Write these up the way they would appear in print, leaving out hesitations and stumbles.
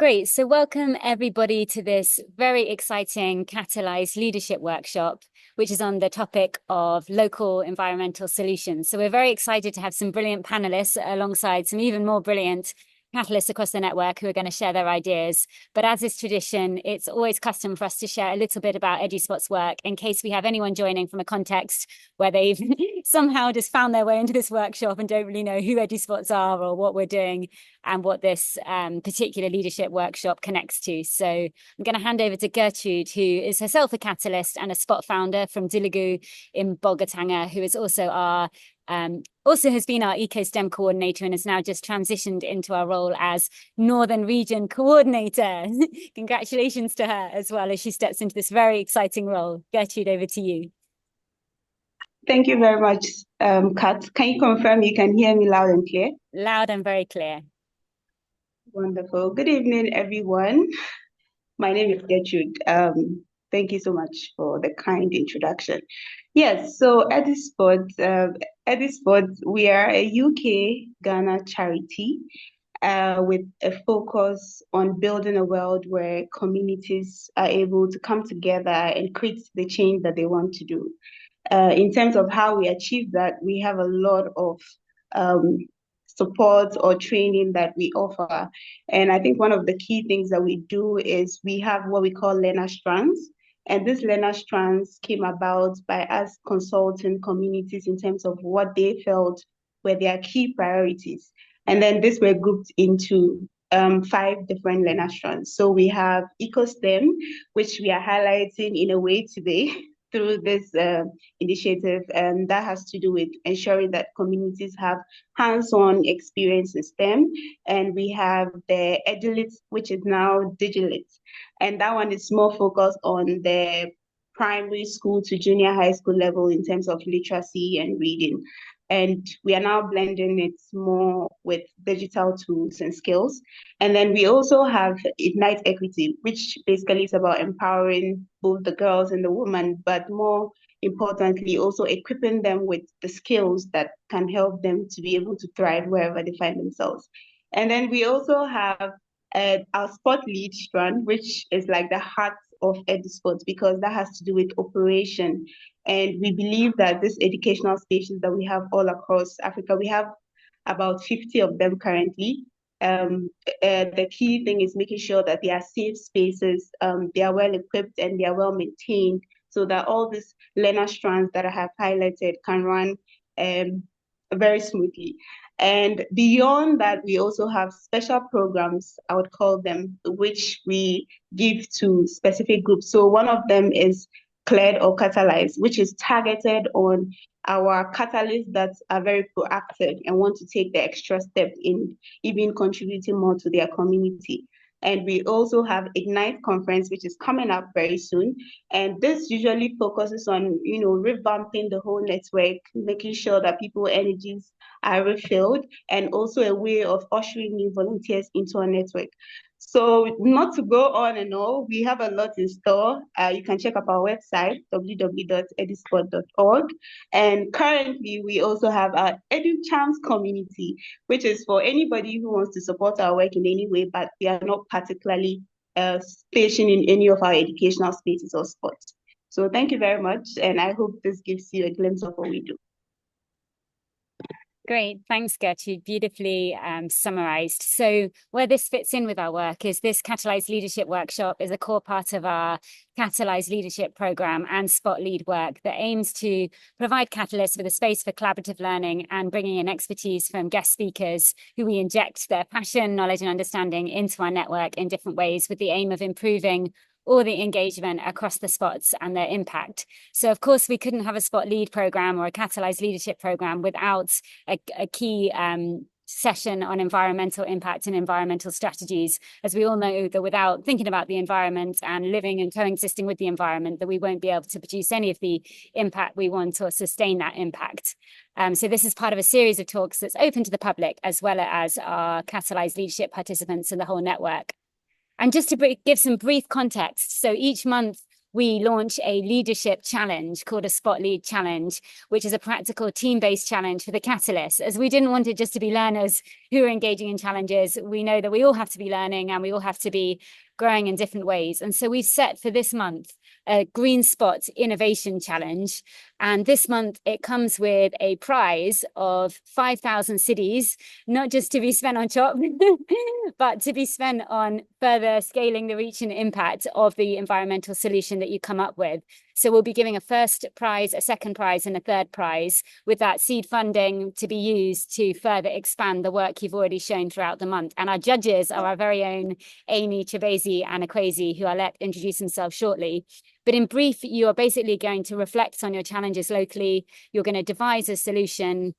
Great. So welcome everybody to this very exciting Catalyse Leadership Workshop, which is on the topic of local environmental solutions. So we're very excited to have some brilliant panelists alongside some even more brilliant catalysts across the network who are going to share their ideas. But as is tradition, it's always custom for us to share a little bit about EduSpots' work in case we have anyone joining from a context where they've somehow just found their way into this workshop and don't really know who EduSpots are or what we're doing and what this particular leadership workshop connects to. So I'm going to hand over to Gertrude, who is herself a catalyst and a spot founder from Diligu in Bolgatanga, who is also has been our EcoSTEM coordinator and has now just transitioned into our role as Northern Region Coordinator. Congratulations to her as well as she steps into this very exciting role. Gertrude, over to you. Thank you very much, Kat. Can you confirm you can hear me loud and clear? Loud and very clear. Wonderful. Good evening, everyone. My name is Gertrude. Thank you so much for the kind introduction. Yes, so EduSpots, we are a UK-Ghana charity with a focus on building a world where communities are able to come together and create the change that they want to do. In terms of how we achieve that, we have a lot of support or training that we offer. And I think one of the key things that we do is we have what we call learner strands. And this learner strands came about by us consulting communities in terms of what they felt were their key priorities. And then these were grouped into 5 different learner strands. So we have EcoSTEM, which we are highlighting in a way today through this initiative, and that has to do with ensuring that communities have hands-on experience in STEM. And we have the EduLit, which is now DigiLit, and that one is more focused on the primary school to junior high school level in terms of literacy and reading. And we are now blending it more with digital tools and skills. And then we also have Ignite Equity, which basically is about empowering both the girls and the women, but more importantly, also equipping them with the skills that can help them to be able to thrive wherever they find themselves. And then we also have our sport lead strand, which is like the heart of EduSpots, because that has to do with operation. And we believe that these educational spaces that we have all across Africa, we have about 50 of them currently. The key thing is making sure that they are safe spaces, they are well equipped and they are well maintained, so that all these learner strands that I have highlighted can run very smoothly. And beyond that, we also have special programs, I would call them, which we give to specific groups. So one of them is Cleared or Catalyse, which is targeted on our catalysts that are very proactive and want to take the extra step in even contributing more to their community. And we also have Ignite Conference, which is coming up very soon. And this usually focuses on, revamping the whole network, making sure that people's energies are refilled, and also a way of ushering new volunteers into our network. So not to go on and on, we have a lot in store. You can check out our website, www.eduspot.org. And currently, we also have our EduChamps community, which is for anybody who wants to support our work in any way, but we are not particularly stationed in any of our educational spaces or spots. So thank you very much. And I hope this gives you a glimpse of what we do. Great. Thanks, Gertrude. Beautifully summarized. So where this fits in with our work is this Catalyse Leadership Workshop is a core part of our Catalyse Leadership Program and Spot Lead work that aims to provide catalysts with a space for collaborative learning and bringing in expertise from guest speakers who we inject their passion, knowledge, and understanding into our network in different ways with the aim of improving all the engagement across the spots and their impact. So of course, we couldn't have a spot lead program or a Catalyse leadership program without a key session on environmental impact and environmental strategies, as we all know that without thinking about the environment and living and coexisting with the environment, that we won't be able to produce any of the impact we want or sustain that impact. So this is part of a series of talks that's open to the public, as well as our Catalyse leadership participants in the whole network. And just to give some brief context, so each month we launch a leadership challenge called a Spot Lead Challenge, which is a practical team-based challenge for the Catalyst. As we didn't want it just to be learners who are engaging in challenges, we know that we all have to be learning and we all have to be growing in different ways. And so we've set for this month a Green Spot Innovation Challenge. And this month it comes with a prize of 5,000 cities, not just to be spent on CHOP, but to be spent on further scaling the reach and impact of the environmental solution that you come up with. So we'll be giving a first prize, a second prize, and a third prize, with that seed funding to be used to further expand the work you've already shown throughout the month. And our judges are our very own Amy, Chibeze, and Akwasi, who I'll let introduce themselves shortly. But in brief, you are basically going to reflect on your challenges locally. You're going to devise a solution.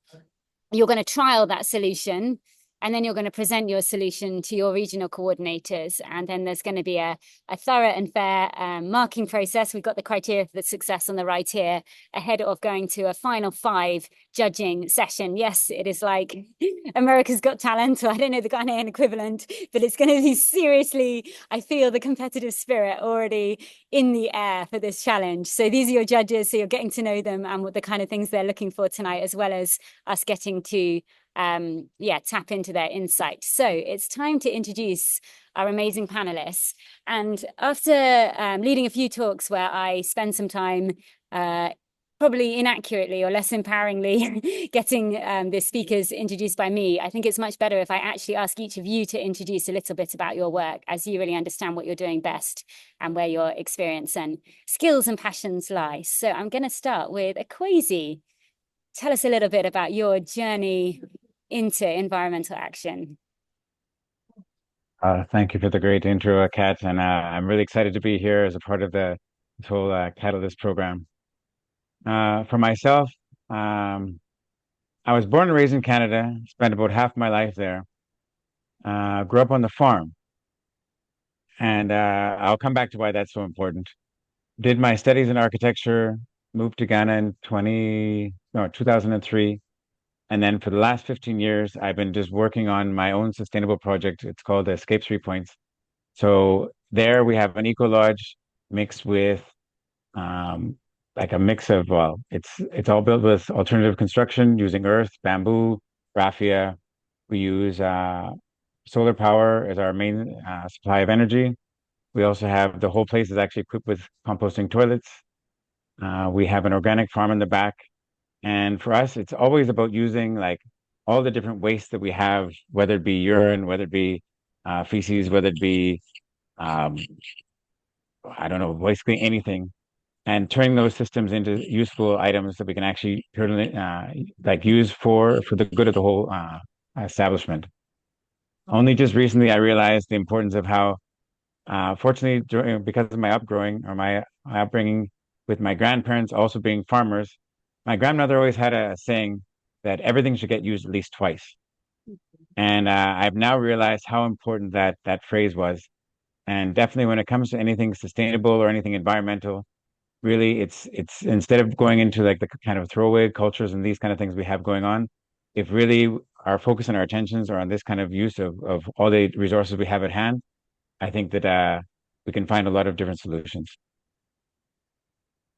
You're going to trial that solution. And then you're going to present your solution to your regional coordinators. And then there's going to be a thorough and fair marking process. We've got the criteria for the success on the right here, ahead of going to a final 5 judging session. Yes, it is like America's Got Talent, or I don't know the Ghanaian equivalent, but it's going to be seriously, I feel the competitive spirit already in the air for this challenge. So these are your judges, so you're getting to know them and what the kind of things they're looking for tonight, as well as us getting to tap into their insight. So it's time to introduce our amazing panelists. And after leading a few talks where I spend some time probably inaccurately or less empoweringly getting the speakers introduced by me, I think it's much better if I actually ask each of you to introduce a little bit about your work, as you really understand what you're doing best and where your experience and skills and passions lie. So I'm going to start with Akwasi. Tell us a little bit about your journey into environmental action. Thank you for the great intro, Kat, and I'm really excited to be here as a part of this whole Catalyst program. For myself, I was born and raised in Canada, spent about half my life there, grew up on the farm, and I'll come back to why that's so important. Did my studies in architecture, moved to Ghana in 2003. And then for the last 15 years, I've been just working on my own sustainable project. It's called Escape 3 Points. So there we have an eco lodge mixed with like a mix of, well, it's all built with alternative construction using earth, bamboo, raffia. We use solar power as our main supply of energy. We also have, the whole place is actually equipped with composting toilets. We have an organic farm in the back. And for us, it's always about using like all the different wastes that we have, whether it be urine, whether it be feces, whether it be, I don't know, basically anything, and turning those systems into useful items that we can actually like use for the good of the whole establishment. Only just recently, I realized the importance of how, fortunately, because of my upbringing with my grandparents also being farmers, my grandmother always had a saying that everything should get used at least twice. And I've now realized how important that phrase was. And definitely when it comes to anything sustainable or anything environmental, really it's instead of going into like the kind of throwaway cultures and these kind of things we have going on, if really our focus and our attentions are on this kind of use of all the resources we have at hand, I think that we can find a lot of different solutions.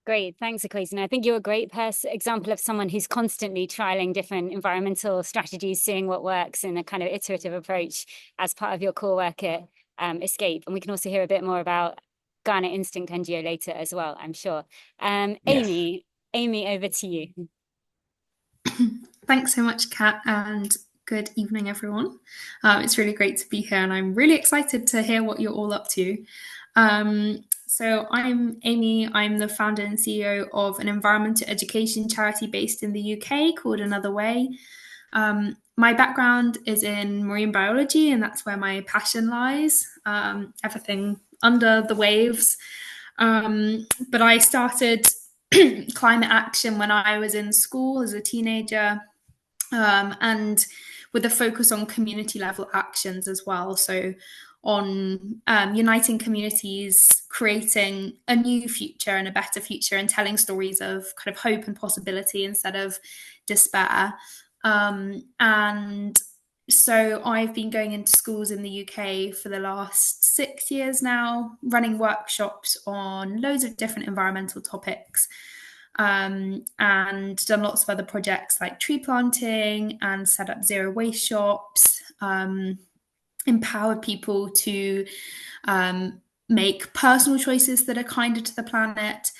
Great, thanks, Akwasi. And I think you're a great example of someone who's constantly trialing different environmental strategies, seeing what works in a kind of iterative approach as part of your core work at Escape. And we can also hear a bit more about Ghana Instinct NGO later as well, I'm sure. Yes. Amy, over to you. Thanks so much, Kat, and good evening, everyone. It's really great to be here, and I'm really excited to hear what you're all up to. So I'm Amy. I'm the founder and CEO of an environmental education charity based in the UK called Another Way. My background is in marine biology, and that's where my passion lies, everything under the waves. But I started climate action when I was in school as a teenager, and with a focus on community level actions as well. So on uniting communities, creating a new future and a better future, and telling stories of kind of hope and possibility instead of despair. And So I've been going into schools in the UK for the last 6 years now, running workshops on loads of different environmental topics, and done lots of other projects like tree planting and set up zero waste shops, empowered people to make personal choices that are kinder to the planet.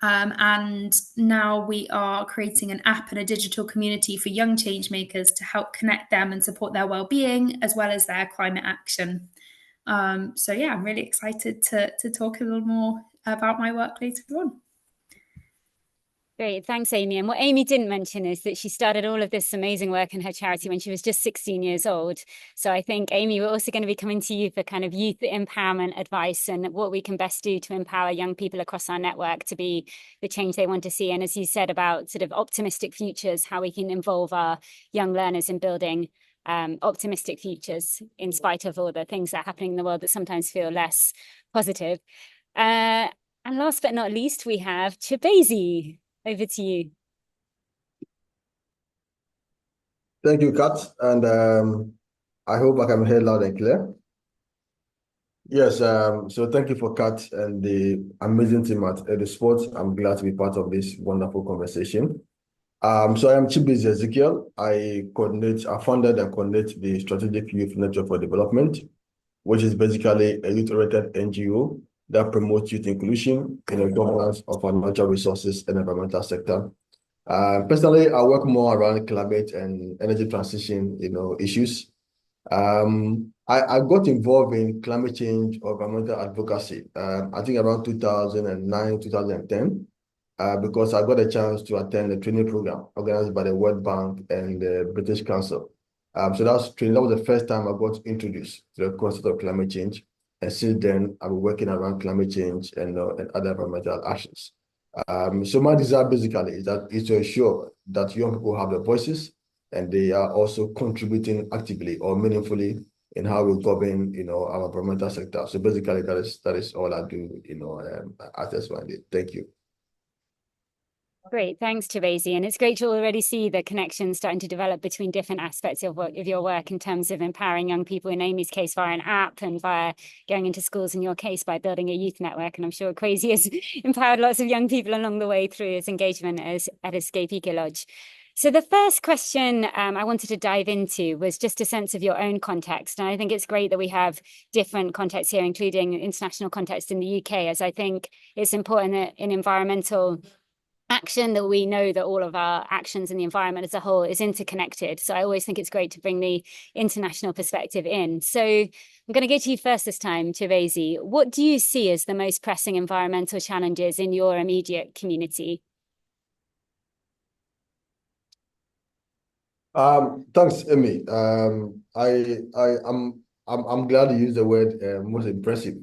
And now we are creating an app and a digital community for young change makers to help connect them and support their well-being as well as their climate action. So yeah, I'm really excited to talk a little more about my work later on. Great, thanks, Amy. And what Amy didn't mention is that she started all of this amazing work in her charity when she was just 16 years old. So I think, Amy, we're also going to be coming to you for kind of youth empowerment advice and what we can best do to empower young people across our network to be the change they want to see. And as you said about sort of optimistic futures, how we can involve our young learners in building optimistic futures in spite of all the things that are happening in the world that sometimes feel less positive. And last but not least, we have Chibeze. Over to you. Thank you, Kat, and I hope I can hear loud and clear. Yes, so thank you for Kat and the amazing team at EduSpots. I'm glad to be part of this wonderful conversation. So I am Chibeze Ezekiel. I founded and coordinate the Strategic Youth Network for Development, which is basically a youth-oriented NGO that promotes youth inclusion in the governance of our natural resources and environmental sector. Personally, I work more around climate and energy transition, issues. I got involved in climate change or environmental advocacy, I think around 2009, 2010, because I got a chance to attend a training program organized by the World Bank and the British Council. So that was the first time I got introduced to the concept of climate change. And since then, I've been working around climate change and other environmental actions. So my desire basically is to ensure that young people have their voices and they are also contributing actively or meaningfully in how we govern, our environmental sector. So basically, that is all I do, at S1D. Thank you. Great, thanks, Chibeze. And it's great to already see the connections starting to develop between different aspects of your work in terms of empowering young people, in Amy's case, via an app, and via going into schools, in your case, by building a youth network. And I'm sure Crazy has empowered lots of young people along the way through his engagement at Escape Eco Lodge. So the first question I wanted to dive into was just a sense of your own context. And I think it's great that we have different contexts here, including international context in the UK, as I think it's important that in environmental action that we know that all of our actions in the environment as a whole is interconnected. So I always think it's great to bring the international perspective in. So I'm going to go to you first this time, Chibeze. What do you see as the most pressing environmental challenges in your immediate community? Thanks, Amy. I'm glad you used the word most impressive,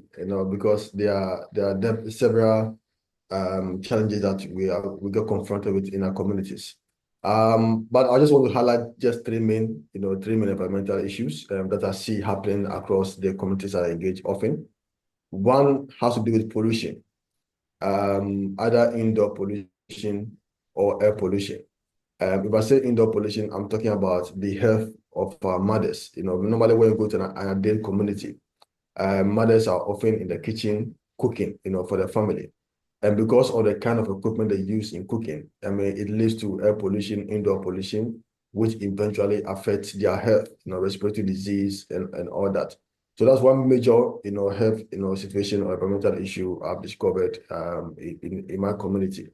because there are several challenges that we get confronted with in our communities. But I just want to highlight just three main environmental issues that I see happening across the communities that I engage often. One has to do with pollution, either indoor pollution or air pollution. If I say indoor pollution, I'm talking about the health of our mothers. Normally when you go to an ideal community, mothers are often in the kitchen cooking, for their family. And because of the kind of equipment they use in cooking, it leads to air pollution, indoor pollution, which eventually affects their health, respiratory disease and all that. So that's one major, health, situation or environmental issue I've discovered in my community.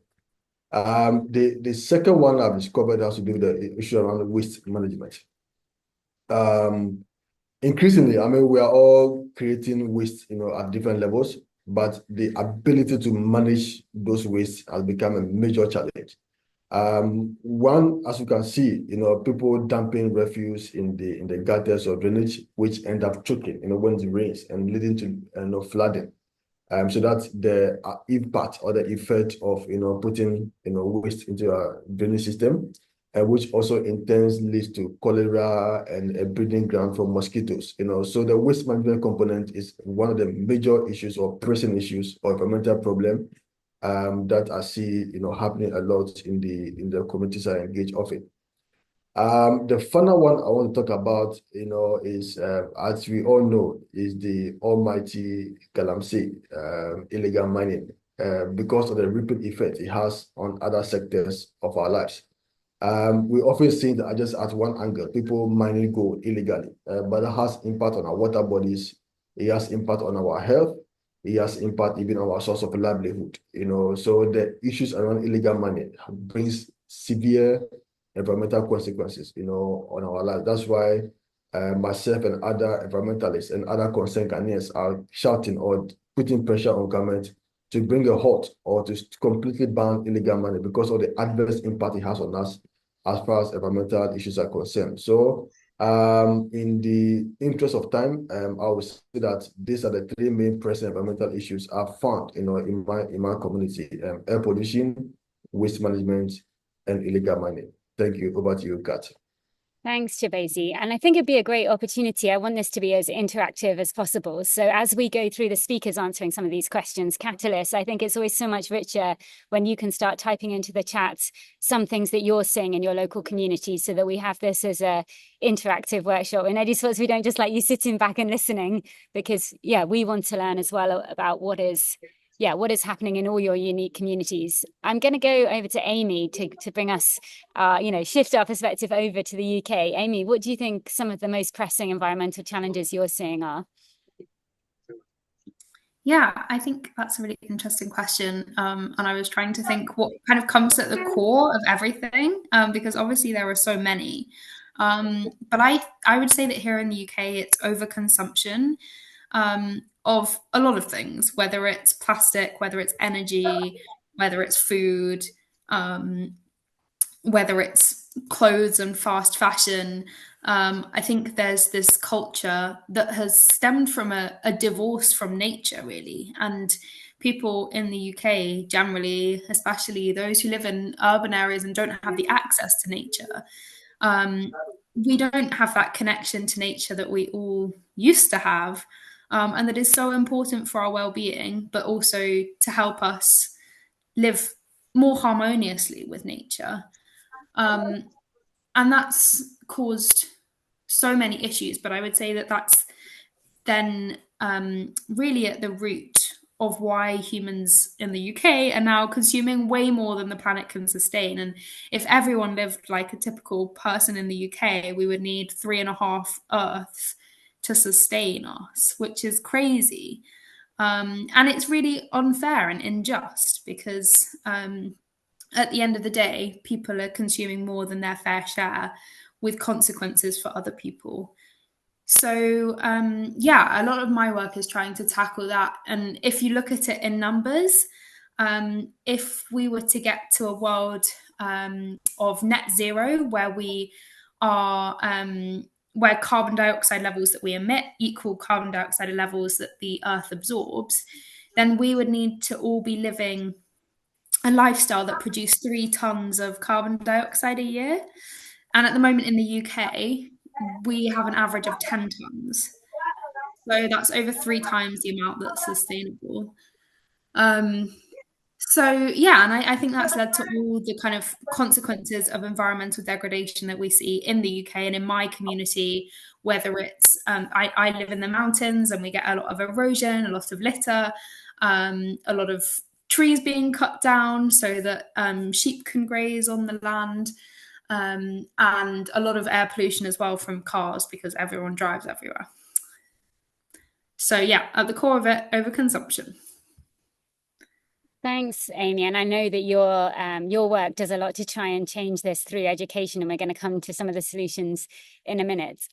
The second one I've discovered has to do with the issue around waste management. Increasingly, we are all creating waste, at different levels, but the ability to manage those wastes has become a major challenge. One, as you can see, people dumping refuse in the gutters or drainage, which end up choking, when it rains and leading to flooding. So that's the impact or the effect of putting waste into a drainage system, which also in turn leads to cholera and a breeding ground for mosquitoes. So the waste management component is one of the major issues or pressing issues or environmental problem that I see happening a lot in the communities I engage often. The final one I want to talk about, is as we all know, is the almighty Galamsey, illegal mining, because of the ripple effect it has on other sectors of our lives. We often see that just at one angle, people mining gold illegally, but that has impact on our water bodies. It has impact on our health. It has impact even on our source of livelihood. So the issues around illegal mining brings severe environmental consequences, on our life. That's why myself and other environmentalists and other concerned Ghanaians are shouting or putting pressure on government to bring a halt or to completely ban illegal mining because of the adverse impact it has on us as far as environmental issues are concerned. So, in the interest of time, I would say that these are the three main pressing environmental issues I've found, in my community: air pollution, waste management, and illegal mining. Thank you. Over to you, Kat. Thanks, Chibeze. And I think it'd be a great opportunity. I want this to be as interactive as possible. So as we go through the speakers answering some of these questions, Catalyst, I think it's always so much richer when you can start typing into the chats some things that you're seeing in your local community, so that we have this as a interactive workshop. In EduSpots, we don't just like you sitting back and listening, because we want to learn as well about what is happening in all your unique communities. I'm going to go over to Amy to bring us, shift our perspective over to the UK. Amy, what do you think some of the most pressing environmental challenges you're seeing are? Yeah, I think that's a really interesting question. And I was trying to think what kind of comes at the core of everything, because obviously there are so many. But I would say that here in the UK, it's overconsumption of a lot of things, whether it's plastic, whether it's energy, whether it's food, whether it's clothes and fast fashion. I think there's this culture that has stemmed from a divorce from nature, really. And people in the UK generally, especially those who live in urban areas and don't have the access to nature, we don't have that connection to nature that we all used to have, and that is so important for our well-being, but also to help us live more harmoniously with nature. And that's caused so many issues, but I would say that that's then really at the root of why humans in the UK are now consuming way more than the planet can sustain. And if everyone lived like a typical person in the UK, we would need 3.5 Earths to sustain us, which is crazy. And it's really unfair and unjust, because at the end of the day, people are consuming more than their fair share, with consequences for other people. So a lot of my work is trying to tackle that. And if you look at it in numbers, if we were to get to a world of net zero, where we are where carbon dioxide levels that we emit equal carbon dioxide levels that the Earth absorbs, then we would need to all be living a lifestyle that produced 3 tons of carbon dioxide a year. And at the moment in the UK, we have an average of 10 tons. So that's over 3 times the amount that's sustainable. And I think that's led to all the kind of consequences of environmental degradation that we see in the UK and in my community, whether it's, I live in the mountains and we get a lot of erosion, a lot of litter, a lot of trees being cut down so that sheep can graze on the land, and a lot of air pollution as well from cars, because everyone drives everywhere. So at the core of it, overconsumption. Thanks, Amy. And I know that your work does a lot to try and change this through education, and we're going to come to some of the solutions in a minute.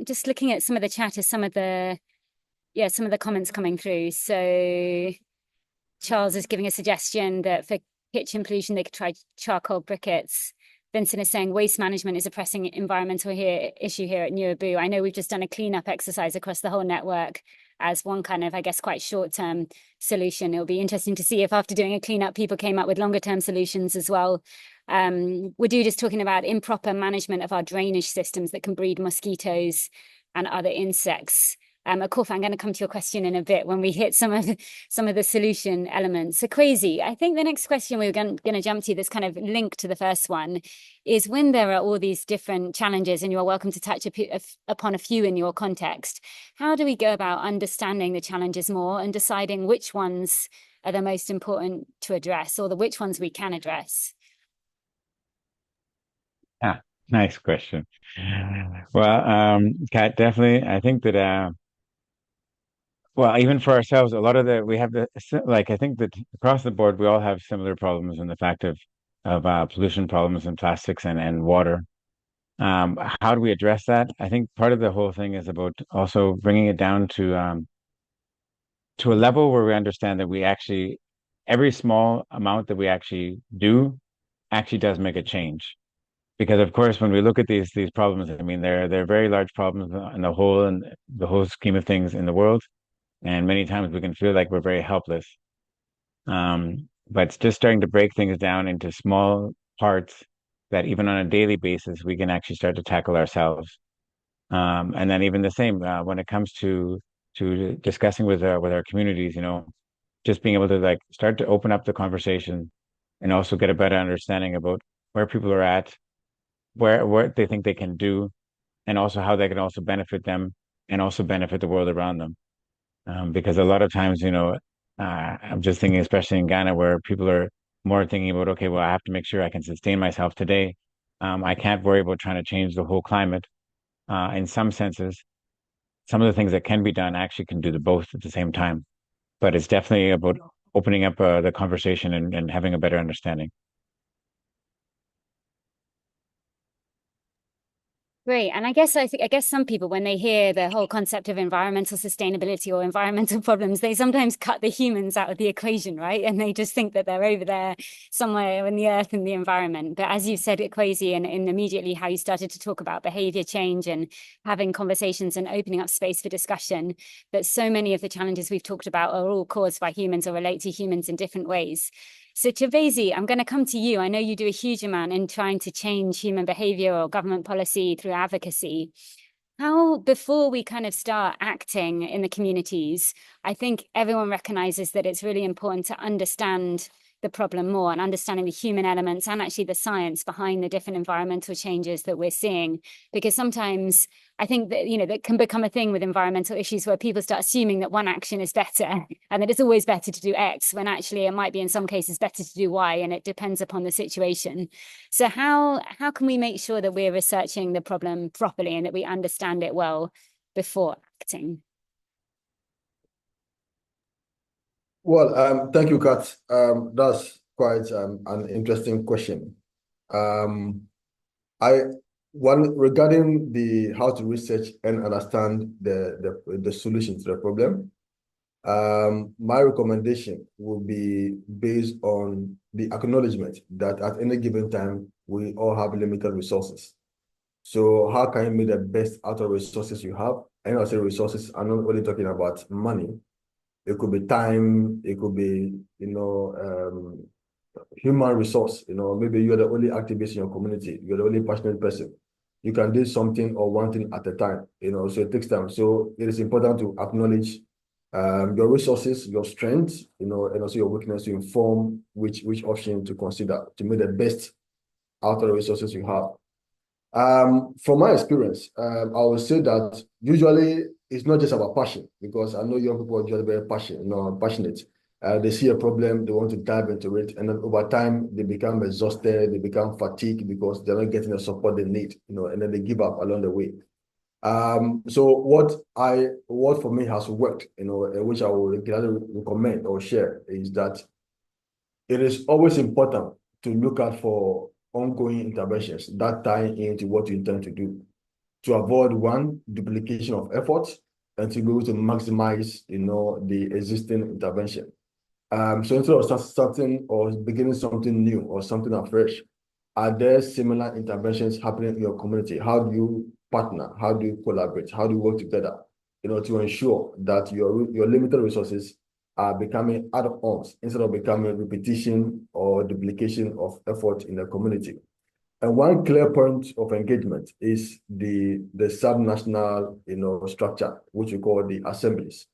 Just looking at some of the chat, some of the comments coming through. So Charles is giving a suggestion that for kitchen pollution, they could try charcoal briquettes. Vincent is saying waste management is a pressing environmental issue here at Nuabu. I know we've just done a cleanup exercise across the whole network as one kind of, I guess, quite short-term solution. It'll be interesting to see if after doing a cleanup, people came up with longer-term solutions as well. We're just talking about improper management of our drainage systems that can breed mosquitoes and other insects. Akofa, I'm going to come to your question in a bit when we hit some of the solution elements. So Ekwezi, I think the next question we're going to jump to, that's kind of linked to the first one, is when there are all these different challenges, and you're welcome to touch upon a few in your context, how do we go about understanding the challenges more and deciding which ones are the most important to address, or which ones we can address? Ah, nice question. Well, Kat, definitely, I think that well, even for ourselves, a lot of we have I think that across the board, we all have similar problems in the fact of pollution problems and plastics and water. How do we address that? I think part of the whole thing is about also bringing it down to a level where we understand that every small amount that we actually do actually does make a change. Because of course, when we look at these problems, I mean, they're very large problems in the whole scheme of things in the world. And many times we can feel like we're very helpless. But it's just starting to break things down into small parts that even on a daily basis, we can actually start to tackle ourselves. And then even the same when it comes to discussing with our communities, just being able to like start to open up the conversation and also get a better understanding about where people are at, what they think they can do, and also how they can also benefit them and also benefit the world around them. Because a lot of times, I'm just thinking, especially in Ghana, where people are more thinking about, okay, well, I have to make sure I can sustain myself today. I can't worry about trying to change the whole climate. In some senses, some of the things that can be done actually can do the both at the same time. But it's definitely about opening up the conversation and having a better understanding. Great. And I guess some people, when they hear the whole concept of environmental sustainability or environmental problems, they sometimes cut the humans out of the equation, right? And they just think that they're over there somewhere in the earth and the environment. But as you said, Ekwezi, and immediately how you started to talk about behavior change and having conversations and opening up space for discussion, that so many of the challenges we've talked about are all caused by humans or relate to humans in different ways. So Chibeze, I'm going to come to you. I know you do a huge amount in trying to change human behavior or government policy through advocacy. How, before we kind of start acting in the communities, I think everyone recognizes that it's really important to understand the problem more and understanding the human elements and actually the science behind the different environmental changes that we're seeing. Because sometimes I think that, that can become a thing with environmental issues where people start assuming that one action is better and that it's always better to do X, when actually it might be in some cases better to do Y, and it depends upon the situation. So how can we make sure that we're researching the problem properly and that we understand it well before acting? Well, thank you, Kat. That's quite an interesting question. Regarding the how to research and understand the solution to the problem, my recommendation will be based on the acknowledgement that at any given time we all have limited resources. So how can you make the best out of resources you have? And I say resources, I'm not only talking about money. It could be time, it could be, human resource. Maybe you're the only activist in your community, you're the only passionate person. You can do something or one thing at a time, so it takes time. So it is important to acknowledge your resources, your strengths, and also your weakness to inform which option to consider to make the best out of the resources you have. From my experience, I would say that usually it's not just about passion, because I know young people are just very passionate. They see a problem, they want to dive into it, and then over time they become exhausted, they become fatigued because they're not getting the support they need, and then they give up along the way. So what for me has worked, and which I will gladly recommend or share, is that it is always important to look out for ongoing interventions that tie into what you intend to do, to avoid one, duplication of effort, and to be able to maximize, the existing intervention. So instead of starting or beginning something new or something afresh, are there similar interventions happening in your community? How do you partner? How do you collaborate? How do you work together, to ensure that your limited resources are becoming add-ons instead of becoming repetition or duplication of effort in the community? And one clear point of engagement is the subnational, structure, which we call the assemblies.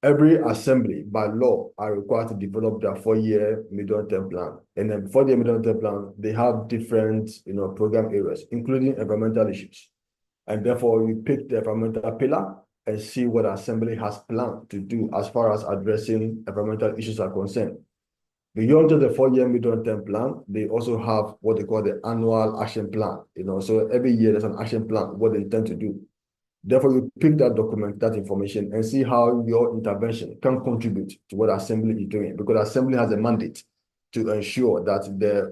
Every assembly by law are required to develop their 4-year medium-term plan. And then for the medium-term plan, they have different, program areas, including environmental issues. And therefore, you pick the environmental pillar and see what assembly has planned to do as far as addressing environmental issues are concerned. Beyond just the 4-year medium-term plan, they also have what they call the annual action plan. So every year there's an action plan, what they intend to do. Therefore, you pick that document, that information, and see how your intervention can contribute to what assembly is doing. Because assembly has a mandate to ensure that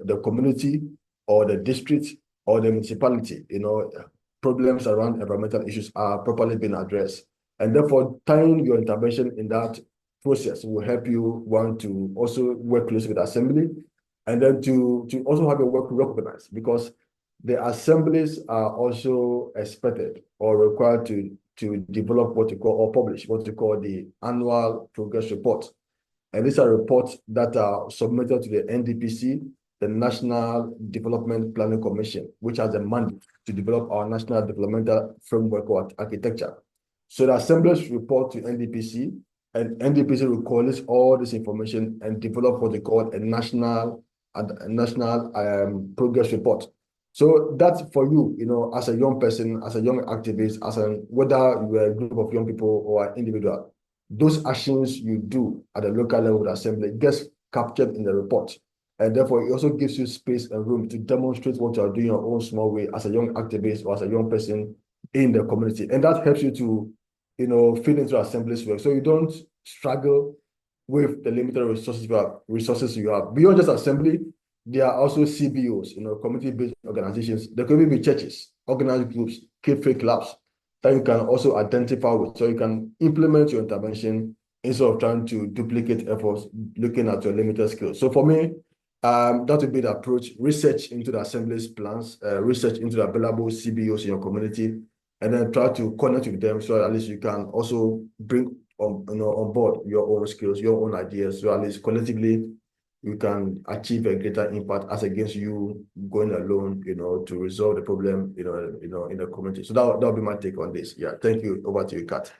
the community or the district or the municipality, problems around environmental issues are properly being addressed. And therefore, tying your intervention in that process will help you want to also work closely with assembly, and then to also have your work recognized, because the assemblies are also expected or required to develop what you call or publish what you call the annual progress report. And these are reports that are submitted to the NDPC, the National Development Planning Commission, which has a mandate to develop our national developmental framework or architecture. So the assemblies report to NDPC, and NDPC will collect all this information and develop what they call a national progress report. So that's for you, as a young person, as a young activist, whether you're a group of young people or an individual, those actions you do at the local level of the assembly gets captured in the report. And therefore, it also gives you space and room to demonstrate what you are doing in your own small way as a young activist or as a young person in the community. And that helps you to, fit into assembly's work. So you don't struggle with the limited resources you have. Beyond just assembly, there are also CBOs, community-based organizations. There could be churches, organized groups, kid-free clubs that you can also identify with. So you can implement your intervention instead of trying to duplicate efforts, looking at your limited skills. So for me, that would be the approach: research into the assembly's plans, research into the available CBOs in your community, and then try to connect with them so at least you can also bring on board your own skills, your own ideas, so at least collectively you can achieve a greater impact as against you going alone, to resolve the problem, in the community. So that'll be my take on this. Yeah, thank you. Over to you, Kat.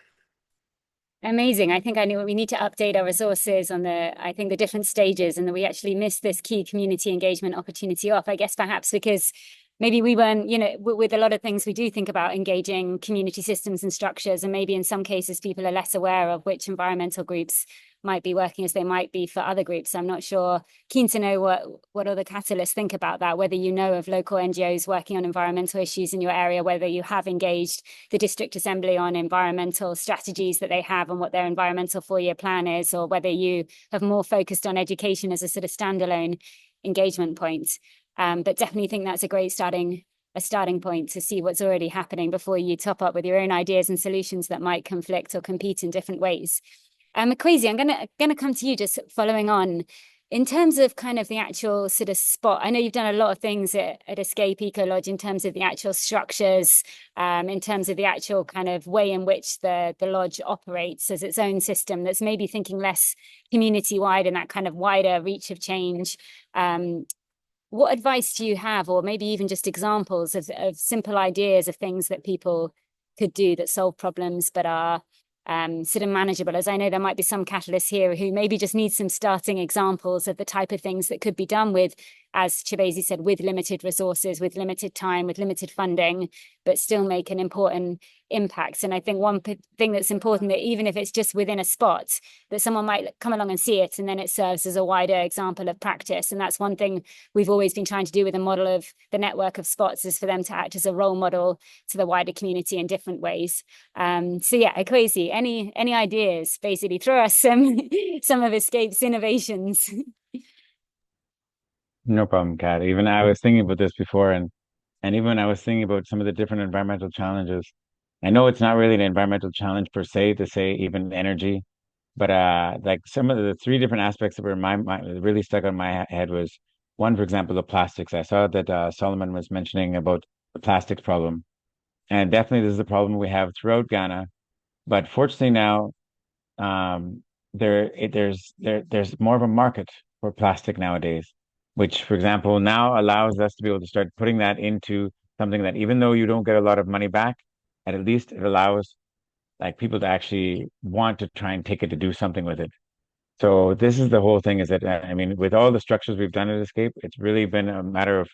Amazing. I think we need to update our resources on the different stages, and that we actually missed this key community engagement opportunity off, I guess, perhaps because maybe we weren't, with a lot of things we do think about engaging community systems and structures, and maybe in some cases people are less aware of which environmental groups might be working as they might be for other groups. I'm not sure. Keen to know what other catalysts think about that, whether you know of local NGOs working on environmental issues in your area, whether you have engaged the district assembly on environmental strategies that they have and what their environmental 4-year plan is, or whether you have more focused on education as a sort of standalone engagement point. But definitely think that's a great starting point to see what's already happening before you top up with your own ideas and solutions that might conflict or compete in different ways. Akwasi, I'm gonna come to you, just following on in terms of kind of the actual sort of spot. I know you've done a lot of things at Escape Eco Lodge in terms of the actual structures, in terms of the actual kind of way in which the lodge operates as its own system that's maybe thinking less community-wide and that kind of wider reach of change. What advice do you have, or maybe even just examples of simple ideas of things that people could do that solve problems but are sort of manageable? As I know there might be some catalysts here who maybe just need some starting examples of the type of things that could be done with, as Chibeze said, with limited resources, with limited time, with limited funding, but still make an important impact. And I think one thing that's important, that even if it's just within a spot, that someone might come along and see it, and then it serves as a wider example of practice. And that's one thing we've always been trying to do with the model of the network of spots, is for them to act as a role model to the wider community in different ways. So yeah, Akwasi, any ideas? Basically, throw us some of Escape's innovations. No problem, Kat. Even I was thinking about this before, and even when I was thinking about some of the different environmental challenges, I know it's not really an environmental challenge per se to say even energy, but like some of the 3 different aspects that were in my mind that really stuck on my head was one, for example, the plastics. I saw that Solomon was mentioning about the plastics problem, and definitely this is a problem we have throughout Ghana. But fortunately now, there's more of a market for plastic nowadays. which, for example, now allows us to be able to start putting that into something that even though you don't get a lot of money back, at least it allows like people to actually want to try and take it to do something with it. So this is the whole thing is that, I mean, with all the structures we've done at Escape, it's really been a matter of,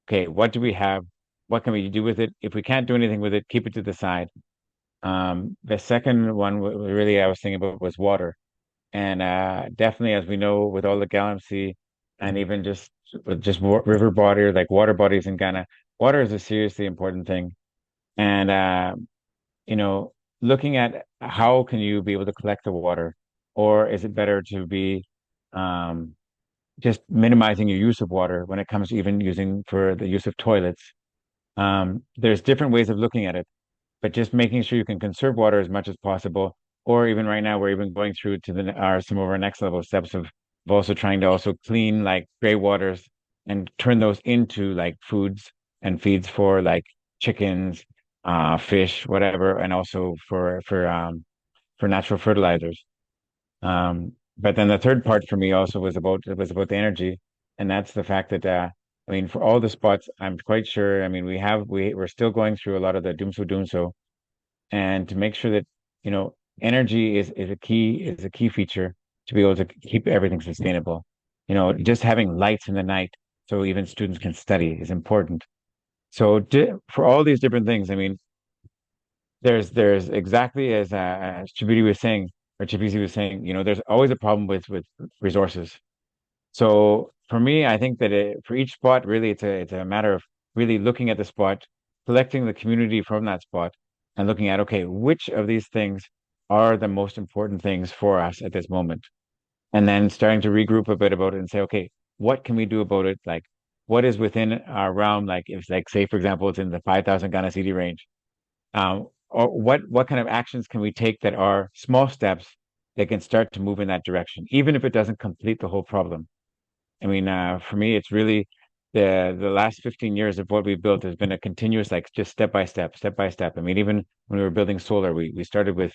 okay, what do we have? What can we do with it? If we can't do anything with it, keep it to the side. The second one really I was thinking about was water. And definitely, as we know, with all the Galamsey and even just with just river body, like water bodies in Ghana, water is a seriously important thing. And you know, looking at how can you be able to collect the water, or is it better to be um, just minimizing your use of water when it comes to even using for the use of toilets? There's different ways of looking at it, but just making sure you can conserve water as much as possible. Or even right now, we're even going through to some of our next level steps of also trying to also clean like gray waters and turn those into like foods and feeds for like chickens, fish, whatever, and also for natural fertilizers. But then the third part for me also was about the energy, and that's the fact that I mean for all the spots, I'm quite sure. I mean we're still going through a lot of the doomso, and to make sure that energy is a key feature to be able to keep everything sustainable. Just having lights in the night so even students can study is important. So for all these different things, I mean, there's exactly as Chibidi was saying, or Chibisi was saying, there's always a problem with resources. So for me, I think that for each spot, really, it's a matter of really looking at the spot, collecting the community from that spot, and looking at, okay, which of these things are the most important things for us at this moment, and then starting to regroup a bit about it and say, okay, what can we do about it? Like, what is within our realm? Like, if, like, say, for example, it's in the 5,000 Ghana cedi range, or what kind of actions can we take that are small steps that can start to move in that direction, even if it doesn't complete the whole problem. I mean, for me, it's really the last 15 years of what we built has been a continuous, like just step by step, step by step. I mean, even when we were building solar, we started with,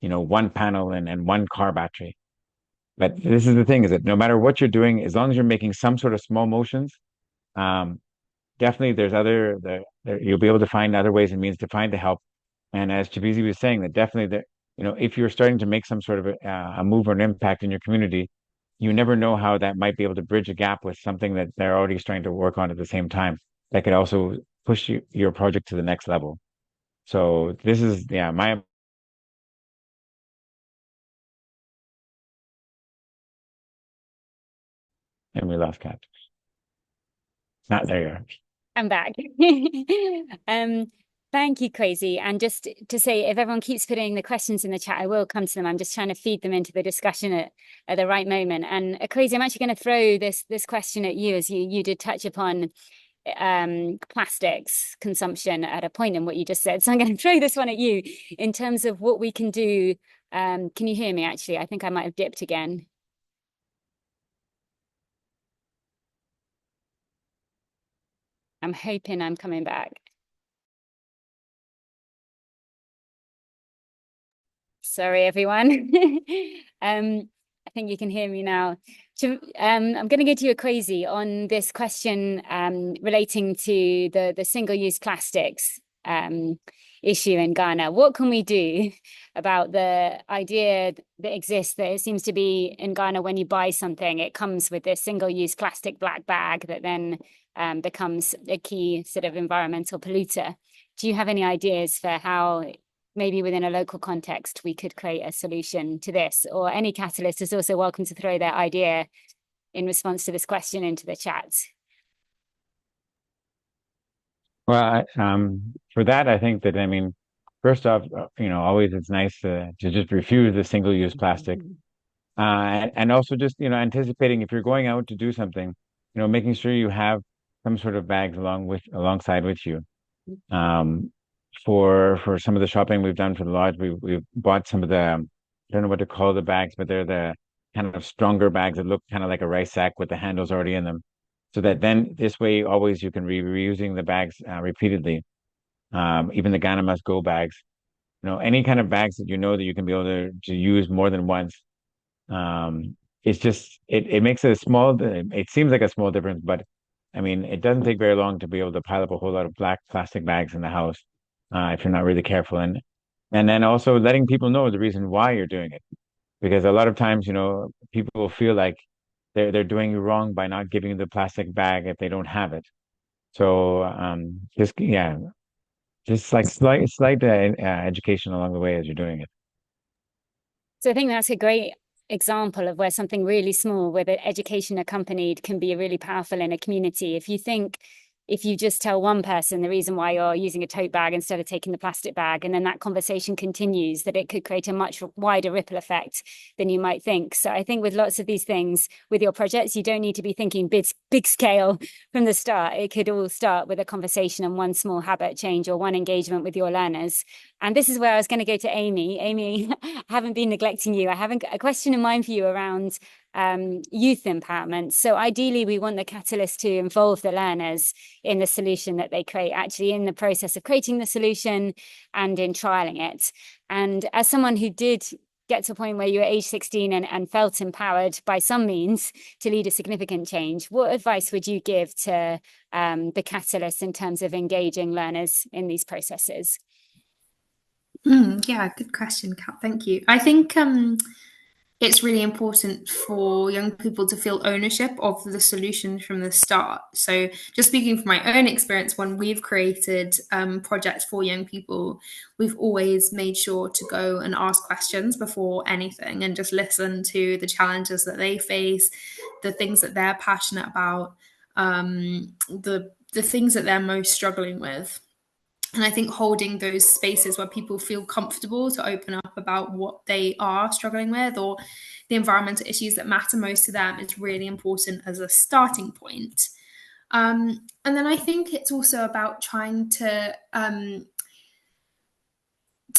one panel and one car battery. But this is the thing, is that no matter what you're doing, as long as you're making some sort of small motions, um, definitely there's you'll be able to find other ways and means to find the help. And as Chibizi was saying, that definitely that, if you're starting to make some sort of a move or an impact in your community, you never know how that might be able to bridge a gap with something that they're already starting to work on at the same time. That could also push your project to the next level. So this is, yeah, and we lost Kat. Not there you are. I'm back. Thank you, Crazy. And just to say, if everyone keeps putting the questions in the chat, I will come to them. I'm just trying to feed them into the discussion at the right moment. And Crazy, I'm actually going to throw this question at you, as you did touch upon plastics consumption at a point in what you just said. So I'm going to throw this one at you in terms of what we can do. Can you hear me, actually? I think I might have dipped again. I'm hoping I'm coming back. Sorry, everyone. I think you can hear me now. I'm going to go to you, Crazy, on this question relating to the single-use plastics issue in Ghana. What can we do about the idea that exists that it seems to be in Ghana, when you buy something, it comes with this single-use plastic black bag that then becomes a key sort of environmental polluter? Do you have any ideas for how maybe within a local context we could create a solution to this? Or any catalyst is also welcome to throw their idea in response to this question into the chat. Well, for that, I think that, I mean, first off, always it's nice to just refuse the single-use plastic. And also just, anticipating if you're going out to do something, making sure you have some sort of bags alongside with you. For some of the shopping we've done for the lodge, we've bought some of the, I don't know what to call the bags, but they're the kind of stronger bags that look kind of like a rice sack with the handles already in them. So that then this way always you can be reusing the bags repeatedly. Even the Ghana Must Go bags, any kind of bags that that you can be able to use more than once. it's just it makes a small, it seems like a small difference, but I mean, it doesn't take very long to be able to pile up a whole lot of black plastic bags in the house, if you're not really careful. And then also letting people know the reason why you're doing it, because a lot of times, people will feel like they're doing you wrong by not giving you the plastic bag if they don't have it. So just yeah, just like slight education along the way as you're doing it. So I think that's a great example of where something really small, where the education accompanied, can be really powerful in a community. If you just tell one person the reason why you're using a tote bag instead of taking the plastic bag, and then that conversation continues, that it could create a much wider ripple effect than you might think. So I think with lots of these things, with your projects, you don't need to be thinking big scale from the start. It could all start with a conversation and one small habit change or one engagement with your learners. And this is where I was going to go to Amy. Amy, I haven't been neglecting you. I have a question in mind for you around youth empowerment. So ideally, we want the catalyst to involve the learners in the solution that they create, actually in the process of creating the solution and in trialing it. And as someone who did get to a point where you were age 16 and felt empowered by some means to lead a significant change, what advice would you give to the catalyst in terms of engaging learners in these processes? Yeah, good question, Kat. Thank you. I think it's really important for young people to feel ownership of the solution from the start. So just speaking from my own experience, when we've created projects for young people, we've always made sure to go and ask questions before anything and just listen to the challenges that they face, the things that they're passionate about, the things that they're most struggling with. And I think holding those spaces where people feel comfortable to open up about what they are struggling with or the environmental issues that matter most to them is really important as a starting point. And then I think it's also about trying to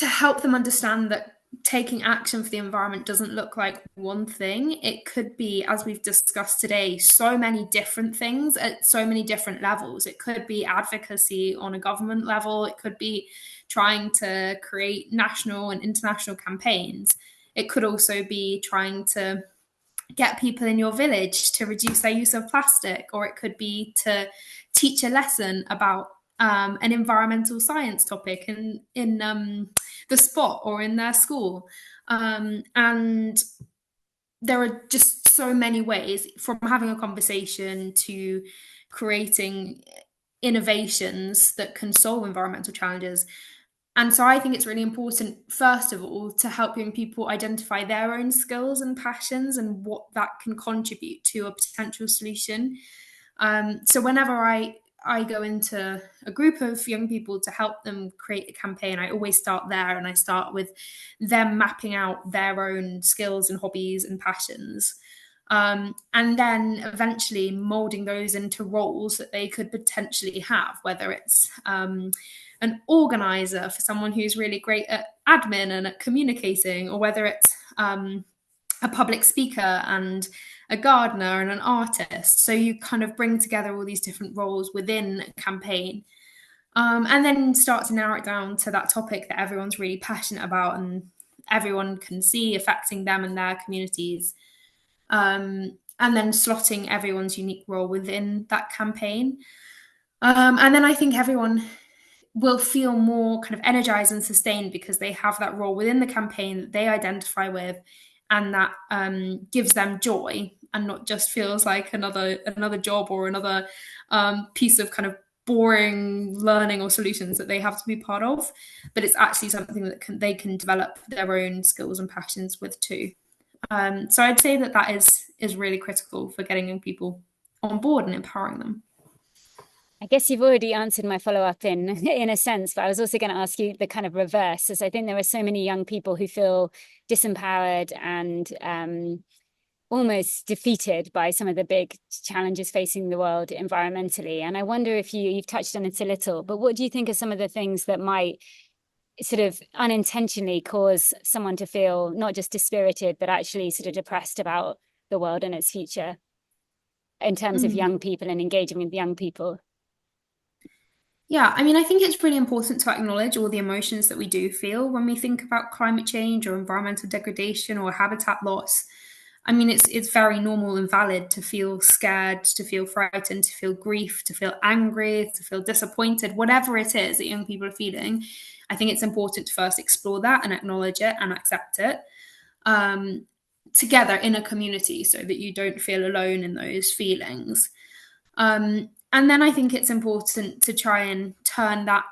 help them understand that taking action for the environment doesn't look like one thing. It could be, as we've discussed today, so many different things at so many different levels. It could be advocacy on a government level. It could be trying to create national and international campaigns. It could also be trying to get people in your village to reduce their use of plastic, or it could be to teach a lesson about an environmental science topic in the spot or in their school. And there are just so many ways, from having a conversation to creating innovations that can solve environmental challenges. And so I think it's really important, first of all, to help young people identify their own skills and passions and what that can contribute to a potential solution. So whenever I go into a group of young people to help them create a campaign, I always start there, and I start with them mapping out their own skills and hobbies and passions. And then eventually molding those into roles that they could potentially have, whether it's an organizer for someone who's really great at admin and at communicating, or whether it's a public speaker and a gardener and an artist. So you kind of bring together all these different roles within a campaign, and then start to narrow it down to that topic that everyone's really passionate about and everyone can see affecting them and their communities. And then slotting everyone's unique role within that campaign. And then I think everyone will feel more kind of energized and sustained because they have that role within the campaign that they identify with, and that gives them joy and not just feels like another job or another piece of kind of boring learning or solutions that they have to be part of, but it's actually something that they can develop their own skills and passions with too. So I'd say that is really critical for getting young people on board and empowering them. I guess you've already answered my follow-up in a sense, but I was also going to ask you the kind of reverse, as I think there are so many young people who feel disempowered and almost defeated by some of the big challenges facing the world environmentally. And I wonder if you've touched on it a little, but what do you think are some of the things that might sort of unintentionally cause someone to feel not just dispirited, but actually sort of depressed about the world and its future in terms of young people and engaging with young people? Yeah, I mean, I think it's really important to acknowledge all the emotions that we do feel when we think about climate change or environmental degradation or habitat loss. I mean, it's very normal and valid to feel scared, to feel frightened, to feel grief, to feel angry, to feel disappointed, whatever it is that young people are feeling. I think it's important to first explore that and acknowledge it and accept it together in a community, so that you don't feel alone in those feelings. And then I think it's important to try and turn that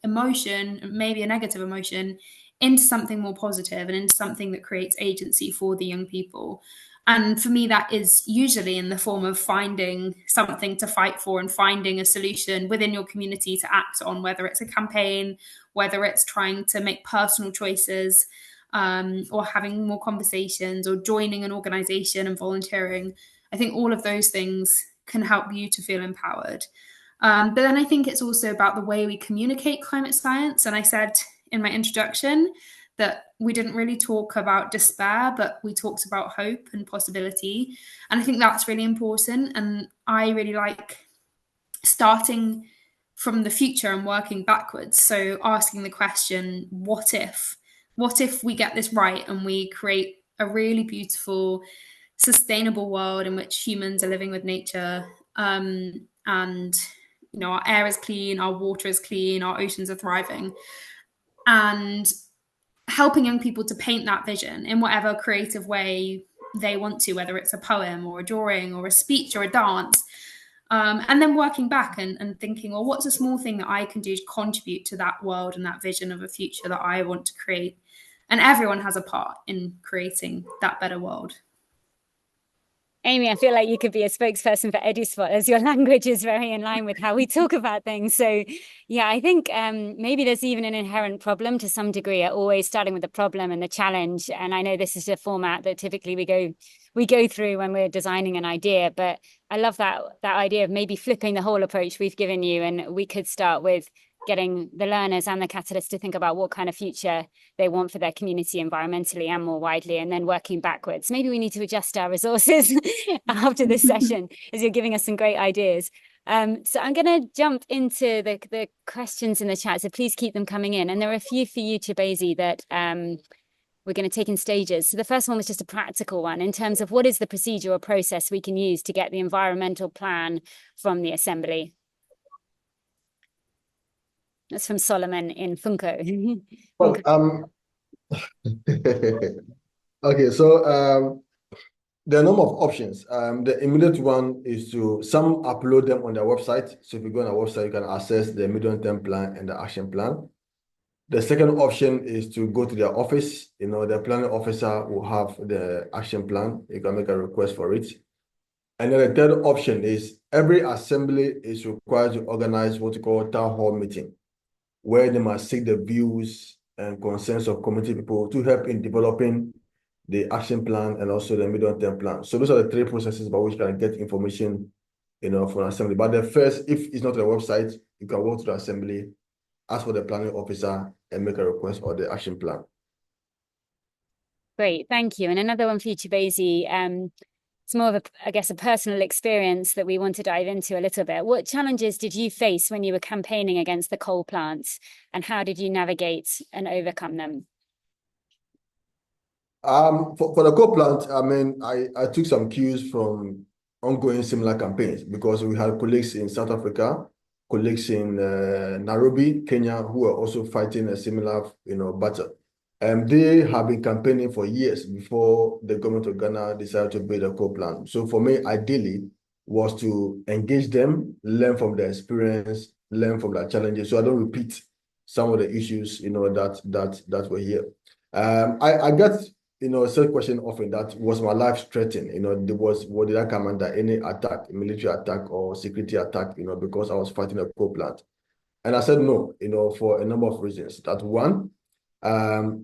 emotion, maybe a negative emotion, into something more positive and into something that creates agency for the young people. And for me, that is usually in the form of finding something to fight for and finding a solution within your community to act on, whether it's a campaign, whether it's trying to make personal choices, or having more conversations, or joining an organization and volunteering. I think all of those things can help you to feel empowered. But then I think it's also about the way we communicate climate science. And I said in my introduction that we didn't really talk about despair, but we talked about hope and possibility. And I think that's really important. And I really like starting from the future and working backwards. So asking the question, what if? What if we get this right and we create a really beautiful, sustainable world in which humans are living with nature, and our air is clean, our water is clean, our oceans are thriving, and helping young people to paint that vision in whatever creative way they want to, whether it's a poem or a drawing or a speech or a dance. And then working back and thinking, well, what's a small thing that I can do to contribute to that world and that vision of a future that I want to create? And everyone has a part in creating that better world. Amy, I feel like you could be a spokesperson for EduSpot, as your language is very in line with how we talk about things. So yeah, I think maybe there's even an inherent problem to some degree at always starting with the problem and the challenge. And I know this is a format that typically we go through when we're designing an idea, but I love that idea of maybe flipping the whole approach we've given you. And we could start with getting the learners and the catalysts to think about what kind of future they want for their community environmentally and more widely, and then working backwards. Maybe we need to adjust our resources after this session, as you're giving us some great ideas. So I'm going to jump into the questions in the chat, so please keep them coming in. And there are a few for you, Chibeze, that we're going to take in stages. So the first one was just a practical one in terms of what is the procedure or process we can use to get the environmental plan from the assembly. That's from Solomon in Funko. Well, okay, so there are a number of options. The immediate one is to some upload them on their website. So if you go on our website, you can access the medium-term plan and the action plan. The second option is to go to their office. The planning officer will have the action plan. You can make a request for it. And then the third option is every assembly is required to organize what we call town hall meeting, where they must seek the views and concerns of community people to help in developing the action plan and also the medium-term plan. So those are the three processes by which you can get information, from assembly. But the first, if it's not on the website, you can go to the assembly, ask for the planning officer, and make a request for the action plan. Great, thank you. And another one for you, Chibeze. It's more of a personal experience that we want to dive into a little bit. What challenges did you face when you were campaigning against the coal plants, and how did you navigate and overcome them? For the coal plant, I mean, I took some cues from ongoing similar campaigns, because we had colleagues in South Africa, colleagues in Nairobi, Kenya, who are also fighting a similar, battle. They have been campaigning for years before the government of Ghana decided to build a coal plant. So for me, ideally, was to engage them, learn from their experience, learn from their challenges, so I don't repeat some of the issues, that were here. I get, a certain question often that was my life threatened. What did I come under any attack, military attack or security attack, because I was fighting a coal plant? And I said no, for a number of reasons. That one,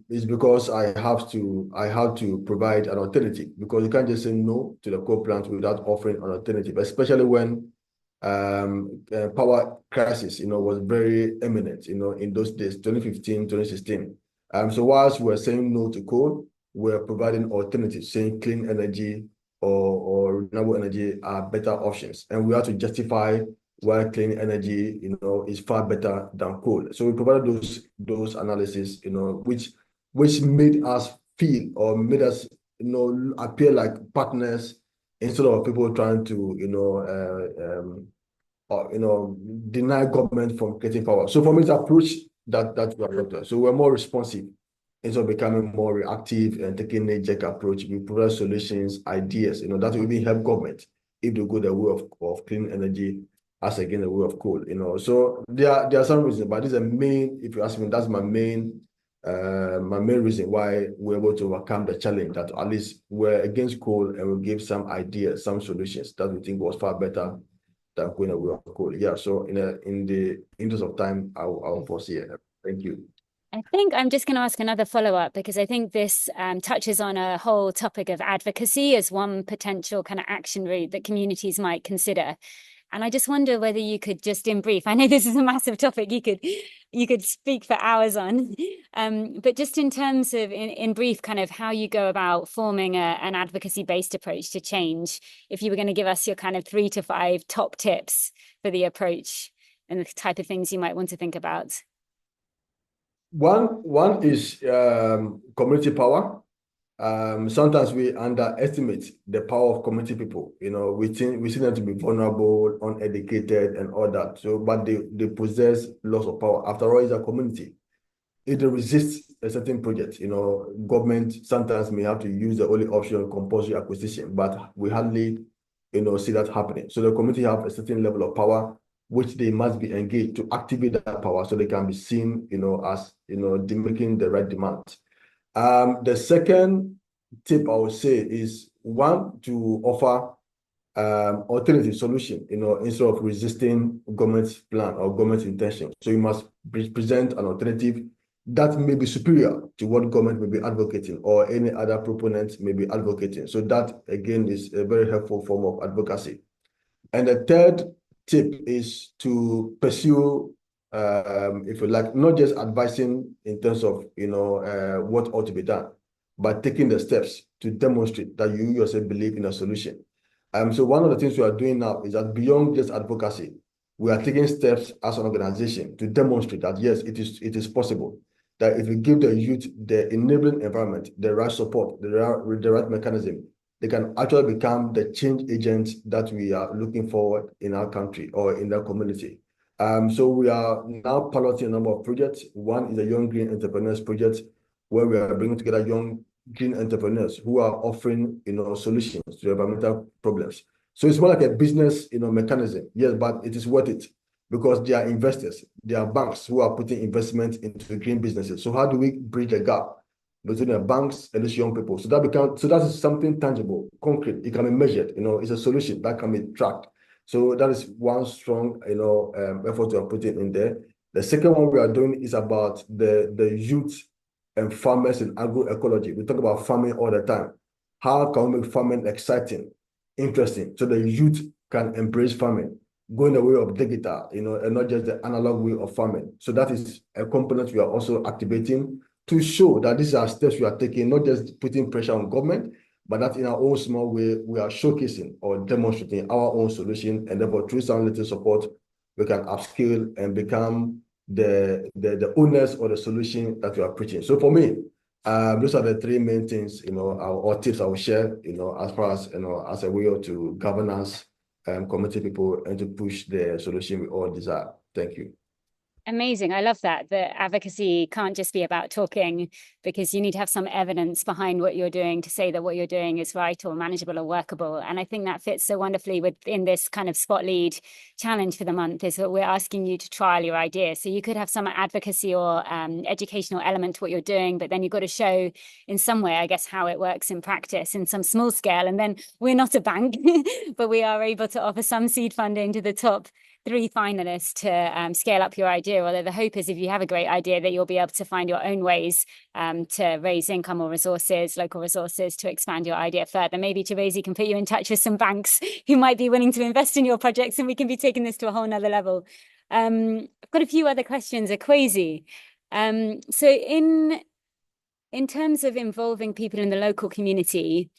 is because I have to provide an alternative, because you can't just say no to the coal plant without offering an alternative, especially when power crisis, was very imminent, in those days, 2015, 2016. So whilst we're saying no to coal, we're providing alternatives, saying clean energy or renewable energy are better options. And we have to justify why clean energy, is far better than coal. So we provided those analyses, which made us feel, or made us appear like partners instead of people trying to, deny government from getting power. So for me, it's approach that we adopted. So we're more responsive instead of becoming more reactive and taking a knee-jerk approach. We provide solutions, ideas, that will even help government if they go the way of clean energy as again the way of coal. So there are some reasons, but this is a main. If you ask me, that's my main reason why we're able to overcome the challenge. That at least we're against coal and we give some ideas, some solutions that we think was far better than going away of coal. Yeah. So in the interest of time, I'll pause here. Thank you. I think I'm just going to ask another follow-up because I think this touches on a whole topic of advocacy as one potential kind of action route that communities might consider. And I just wonder whether you could just in brief, I know this is a massive topic you could speak for hours on, but just in terms of in brief, kind of how you go about forming an advocacy-based approach to change, if you were going to give us your kind of 3 to 5 top tips for the approach and the type of things you might want to think about. One is community power. Sometimes we underestimate the power of community people. We see them to be vulnerable, uneducated, and all that. So, but they possess lots of power. After all, it's a community. If they resist a certain project, government sometimes may have to use the only option of compulsory acquisition, but we hardly, see that happening. So the community have a certain level of power, which they must be engaged to activate that power so they can be seen, as, making the right demand. The second tip I would say is one to offer alternative solution, instead of resisting government's plan or government's intention. So you must present an alternative that may be superior to what government may be advocating or any other proponent may be advocating. So that again is a very helpful form of advocacy. And the third tip is to pursue, if you like, not just advising in terms of, what ought to be done, but taking the steps to demonstrate that you yourself believe in a solution. So one of the things we are doing now is that beyond just advocacy, we are taking steps as an organization to demonstrate that, yes, it is possible, that if we give the youth the enabling environment, the right support, the right mechanism, they can actually become the change agents that we are looking forward in our country or in the community. So we are now piloting a number of projects. One is a Young Green Entrepreneurs project, where we are bringing together young green entrepreneurs who are offering, solutions to environmental problems. So it's more like a business, mechanism. Yes, but it is worth it because they are investors, they are banks who are putting investment into green businesses. So how do we bridge the gap between the banks and these young people? So that is something tangible, concrete. It can be measured. It's a solution that can be tracked. So that is one strong, effort we are putting in there. The second one we are doing is about the youth and farmers in agroecology. We talk about farming all the time. How can we make farming exciting, interesting, so the youth can embrace farming, going the way of digital, and not just the analog way of farming. So that is a component we are also activating to show that these are steps we are taking, not just putting pressure on government, but that in our own small way, we are showcasing or demonstrating our own solution, and therefore through some little support, we can upscale and become the owners or the solution that we are preaching. So for me, those are the 3 main things, or tips I will share, as far as, as a way to governance, community people, and to push the solution we all desire. Thank you. Amazing. I love that. The advocacy can't just be about talking, because you need to have some evidence behind what you're doing to say that what you're doing is right or manageable or workable. And I think that fits so wonderfully within this kind of Spot Lead challenge for the month, is that we're asking you to trial your idea. So you could have some advocacy or educational element to what you're doing, but then you've got to show in some way, I guess, how it works in practice in some small scale. And then we're not a bank, but we are able to offer some seed funding to the top 3 finalists to scale up your idea. Although the hope is, if you have a great idea, that you'll be able to find your own ways to raise income or resources, local resources, to expand your idea further. Maybe Chibeze can put you in touch with some banks who might be willing to invest in your projects, and we can be taking this to a whole nother level. I've got a few other questions. Akwasi, so in terms of involving people in the local community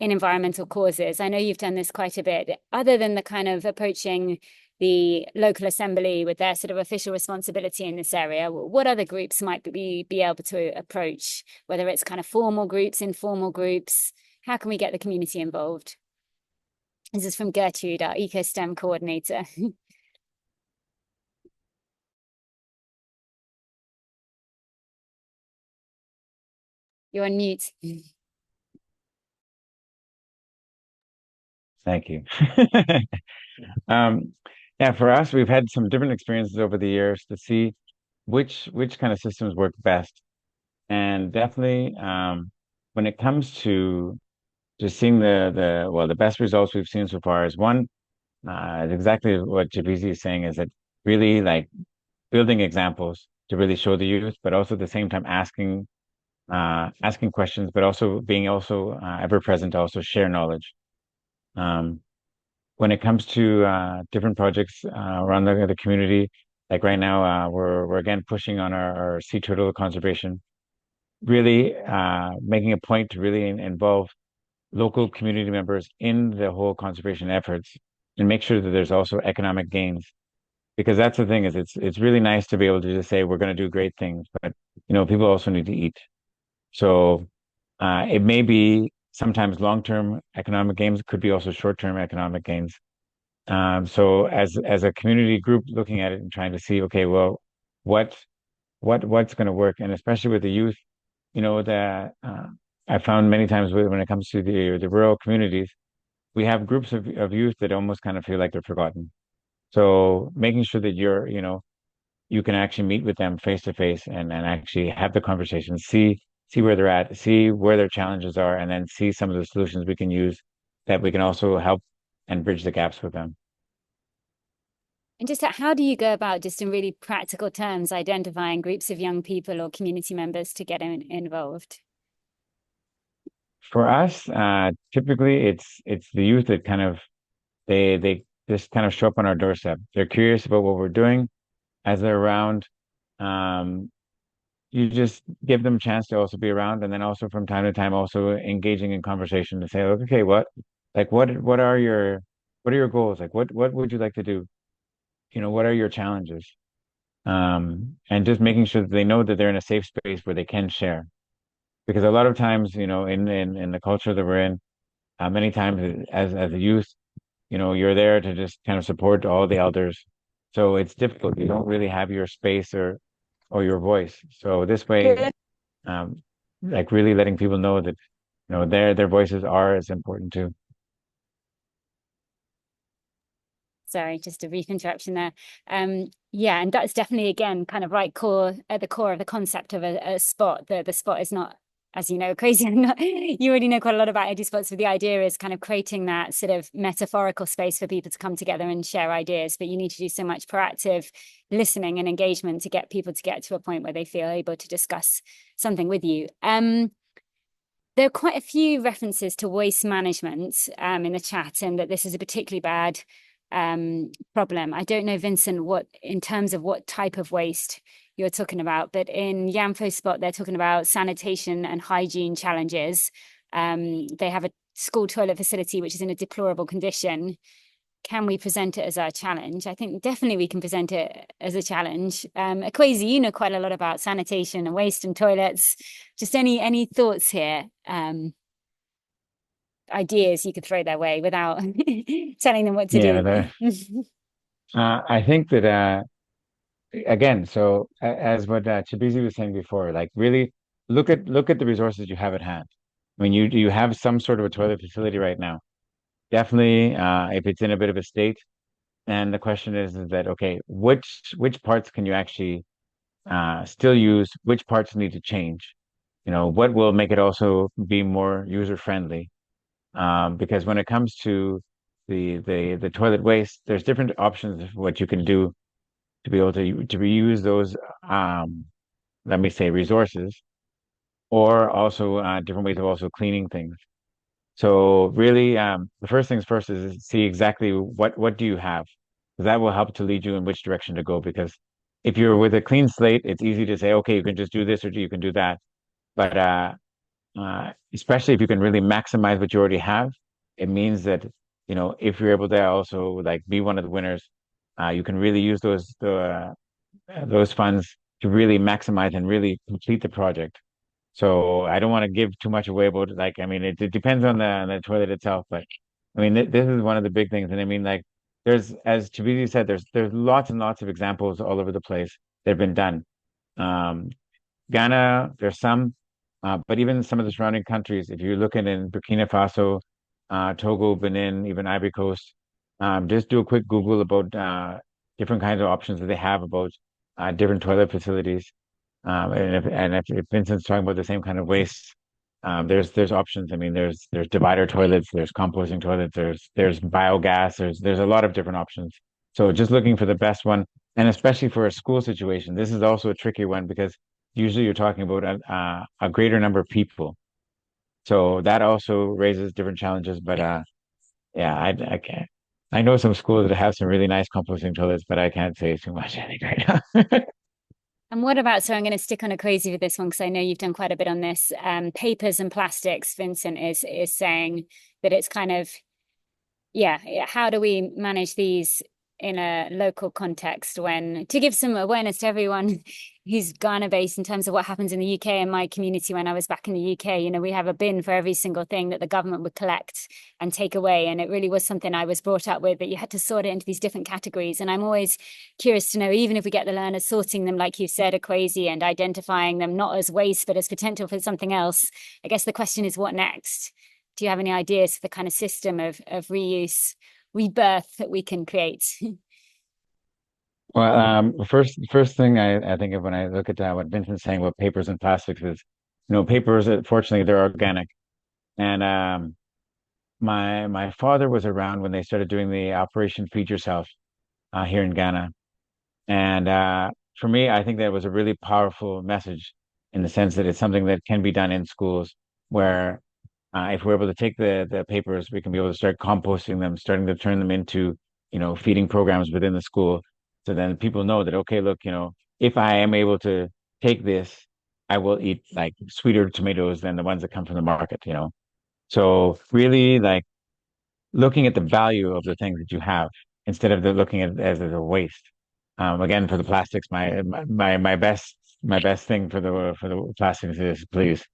in environmental causes, I know you've done this quite a bit. Other than the kind of approaching the local assembly with their sort of official responsibility in this area, what other groups might be able to approach, whether it's kind of formal groups, informal groups? How can we get the community involved? This is from Gertrude, our EcoSTEM coordinator. You're on mute. Thank you. Yeah, for us, we've had some different experiences over the years to see which kind of systems work best. And definitely, when it comes to just seeing the best results we've seen so far is one, exactly what Chibeze is saying, is that really like building examples to really show the youth, but also at the same time asking questions, but also being ever present to also share knowledge. When it comes to different projects around the community, like right now, we're again pushing on our sea turtle conservation, really making a point to really involve local community members in the whole conservation efforts and make sure that there's also economic gains. Because that's the thing, is it's really nice to be able to just say we're going to do great things, but people also need to eat. So it may be sometimes long-term economic gains, could be also short-term economic gains. So as a community group looking at it and trying to see, okay, well, what's going to work, and especially with the youth, that I found many times when it comes to the rural communities, we have groups of youth that almost kind of feel like they're forgotten. So making sure that you can actually meet with them face to face and actually have the conversation, see where they're at, see where their challenges are, and then see some of the solutions we can use that we can also help and bridge the gaps with them. And just how do you go about, just in really practical terms, identifying groups of young people or community members to get involved? For us, typically it's the youth that kind of they just kind of show up on our doorstep. They're curious about what we're doing. As they're around, you just give them a chance to also be around, and then also from time to time also engaging in conversation to say, okay, what are your goals? Like what would you like to do? What are your challenges? And just making sure that they know that they're in a safe space where they can share. Because a lot of times, in the culture that we're in, many times as a youth, you're there to just kind of support all the elders. So it's difficult. You don't really have your space or your voice. So this way, like really letting people know that, their voices are as important too. Sorry, just a brief interruption there. Yeah, and that's definitely, again, kind of at the core of the concept of a spot. The spot is not, as you know, crazy. You already know quite a lot about EduSpots, but the idea is kind of creating that sort of metaphorical space for people to come together and share ideas. But you need to do so much proactive listening and engagement to get people to get to a point where they feel able to discuss something with you. There are quite a few references to waste management in the chat, and that this is a particularly bad problem. I don't know, Vincent, in terms of what type of waste you're talking about, but in Yamfo Spot, they're talking about sanitation and hygiene challenges. They have a school toilet facility which is in a deplorable condition. Can we present it as our challenge? I think definitely we can present it as a challenge. Akwasi, you know quite a lot about sanitation and waste and toilets. Just any thoughts here? Ideas you could throw their way without telling them what to do. I think that again, so as what Chibeze was saying before, like really look at the resources you have at hand. I mean, you have some sort of a toilet facility right now. Definitely, if it's in a bit of a state, and the question is that okay, which parts can you actually still use? Which parts need to change? What will make it also be more user friendly? Because when it comes to the toilet waste, there's different options of what you can do to be able to reuse those let me say resources, or also different ways of also cleaning things. So really, the first things first is see exactly what do you have, because that will help to lead you in which direction to go. Because if you're with a clean slate, it's easy to say, okay, you can just do this or you can do that. But especially if you can really maximize what you already have, it means that if you're able to also like be one of the winners, you can really use those funds to really maximize and really complete the project. So I don't want to give too much away about like, I mean, it depends on the toilet itself, but I mean, this is one of the big things. And I mean, like, there's, as Chibeze said, there's lots and lots of examples all over the place that have been done. Um, Ghana, there's some, but even some of the surrounding countries, if you're looking in Burkina Faso, Togo, Benin, even Ivory Coast, just do a quick Google about different kinds of options that they have about different toilet facilities. And if Vincent's talking about the same kind of waste, there's options. I mean, there's divider toilets, there's composting toilets, there's biogas, there's a lot of different options. So just looking for the best one, and especially for a school situation, this is also a tricky one because usually you're talking about a greater number of people. So that also raises different challenges. But yeah, I can't. I know some schools that have some really nice composting toilets, but I can't say too much I think right now. And what about, so I'm going to stick on a crazy with this one because I know you've done quite a bit on this. Papers and plastics, Vincent is saying that it's kind of, yeah, how do we manage these in a local context when, to give some awareness to everyone who's Ghana based in terms of what happens in the UK and my community when I was back in the UK, you know, we have a bin for every single thing that the government would collect and take away. And it really was something I was brought up with, that you had to sort it into these different categories. And I'm always curious to know, even if we get the learners sorting them, like you said, Akwasi, and identifying them not as waste, but as potential for something else, I guess the question is, what next? Do you have any ideas for the kind of system of reuse, rebirth that we can create? Well, first thing I think of when I look at what Vincent's saying about papers and plastics is, papers, fortunately, they're organic. And my father was around when they started doing the Operation Feed Yourself here in Ghana. And for me, I think that was a really powerful message in the sense that it's something that can be done in schools where if we're able to take the papers, we can be able to start composting them, starting to turn them into, feeding programs within the school. So then people know that, okay, look, if I am able to take this, I will eat like sweeter tomatoes than the ones that come from the market. So really like looking at the value of the things that you have instead of looking at it as a waste. Again, for the plastics, my best thing for the plastics is please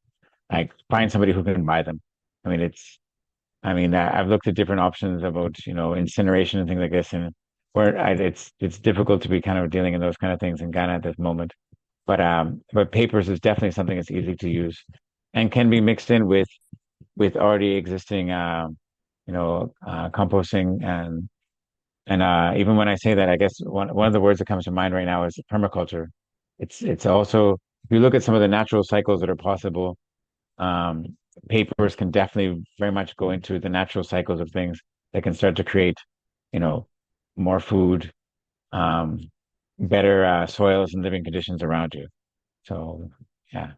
like find somebody who can buy them. I mean, I've looked at different options about, incineration and things like this, and where it's difficult to be kind of dealing in those kind of things in Ghana at this moment. But papers is definitely something that's easy to use and can be mixed in with already existing, composting and even when I say that, I guess one of the words that comes to mind right now is permaculture. It's also if you look at some of the natural cycles that are possible, papers can definitely very much go into the natural cycles of things that can start to create, you know, more food, um, better soils and living conditions around you. So, yeah.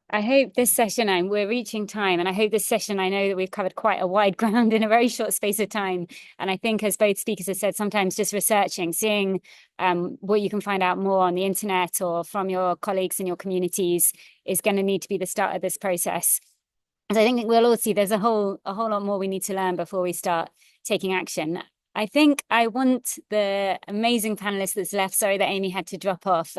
I hope this session, we're reaching time, and I hope this session, I know that we've covered quite a wide ground in a very short space of time. And I think, as both speakers have said, sometimes just researching, seeing what you can find out more on the internet or from your colleagues in your communities is going to need to be the start of this process. And I think we'll all see there's a whole lot more we need to learn before we start taking action. I think I want the amazing panelists that's left, sorry that Amy had to drop off,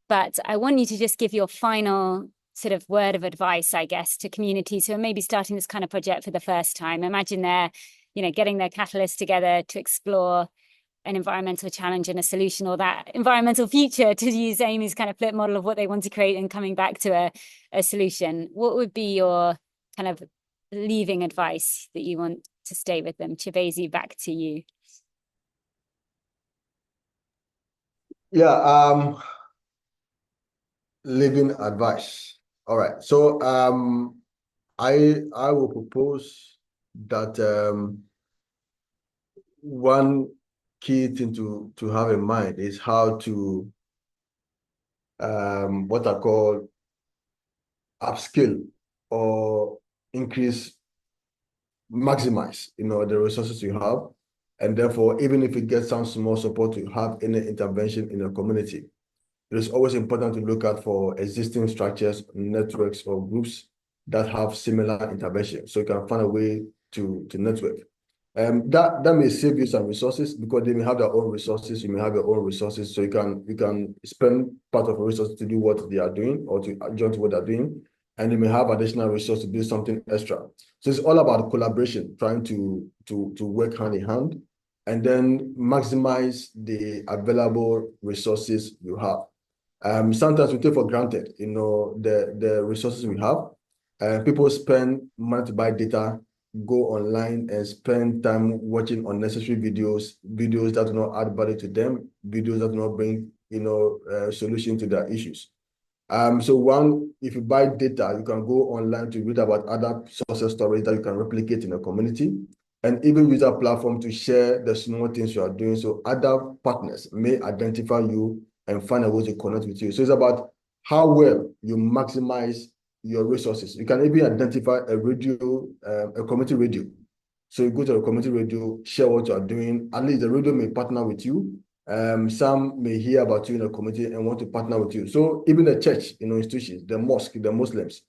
but I want you to just give your final sort of word of advice, I guess, to communities who are maybe starting this kind of project for the first time. Imagine they're, getting their catalysts together to explore an environmental challenge and a solution, or that environmental future, to use Amy's kind of flip model of what they want to create and coming back to a solution. What would be your kind of leaving advice that you want to stay with them? Chibeze, back to you. Yeah, living advice. All right. So I will propose that one key thing to have in mind is how to what I call upskill or maximize the resources you have, and therefore even if it gets some small support to have any intervention in a community, it is always important to look out for existing structures, networks, or groups that have similar intervention. So you can find a way to network. That may save you some resources because they may have their own resources. You may have your own resources, so you can spend part of a resource to do what they are doing or to adjust what they're doing, and you may have additional resources to do something extra. So it's all about collaboration, trying to work hand in hand, and then maximize the available resources you have. Sometimes we take for granted, the resources we have. People spend money to buy data, go online and spend time watching unnecessary videos that do not add value to them, videos that do not bring, solution to their issues. So if you buy data, you can go online to read about other success stories that you can replicate in a community, and even use that platform to share the small things you are doing. So other partners may identify you and find a way to connect with you. So it's about how well you maximize your resources. You can even identify a radio, a community radio. So you go to a community radio, share what you are doing. At least the radio may partner with you. Some may hear about you in a community and want to partner with you. So even the church, institutions, the mosque, the Muslims,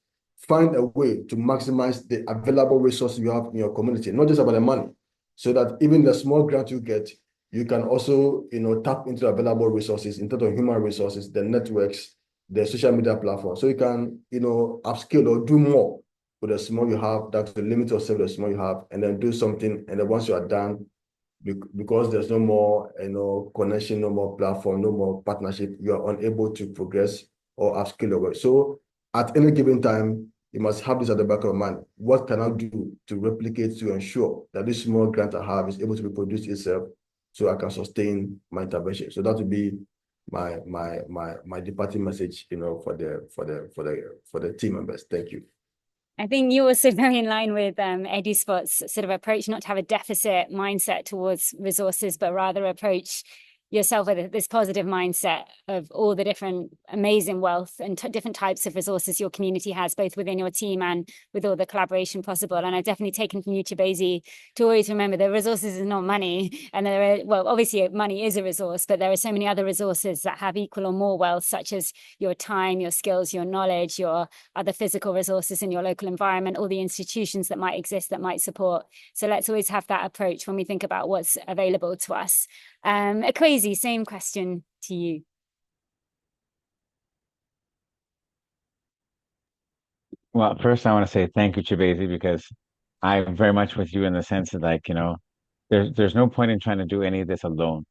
find a way to maximize the available resources you have in your community, not just about the money, so that even the small grant you get, you can also, tap into available resources in terms of human resources, the networks, the social media platform. So you can, upskill or do more with the small you have, that's the limit yourself, the small you have, and then do something. And then once you are done, because there's no more, connection, no more platform, no more partnership, you are unable to progress or upskill your work. So at any given time, you must have this at the back of your mind. What can I do to replicate, to ensure that this small grant I have is able to reproduce itself so I can sustain my intervention? So that would be my departing message, for the team members. Thank you. I think you're also very in line with EduSpots' sort of approach, not to have a deficit mindset towards resources, but rather approach yourself with this positive mindset of all the different amazing wealth and different types of resources your community has, both within your team and with all the collaboration possible. And I've definitely taken from you, Chibeze, to always remember that resources is not money. And obviously money is a resource, but there are so many other resources that have equal or more wealth, such as your time, your skills, your knowledge, your other physical resources in your local environment, all the institutions that might exist that might support. So let's always have that approach when we think about what's available to us. Akwasi, same question to you. Well, first I want to say thank you, Chibeze, because I'm very much with you in the sense that, there's no point in trying to do any of this alone.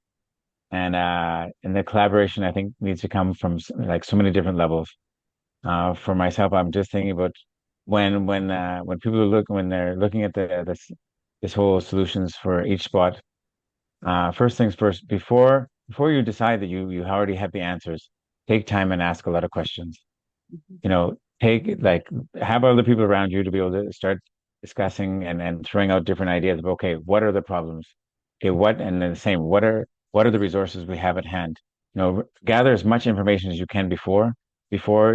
And the collaboration, I think, needs to come from so many different levels. For myself, I'm just thinking about when they're looking at this whole solutions for each spot. First things first, before you decide that you already have the answers, take time and ask a lot of questions. Have other people around you to be able to start discussing and throwing out different ideas of, okay, what are the problems? Okay, and then the same, what are the resources we have at hand? Gather as much information as you can before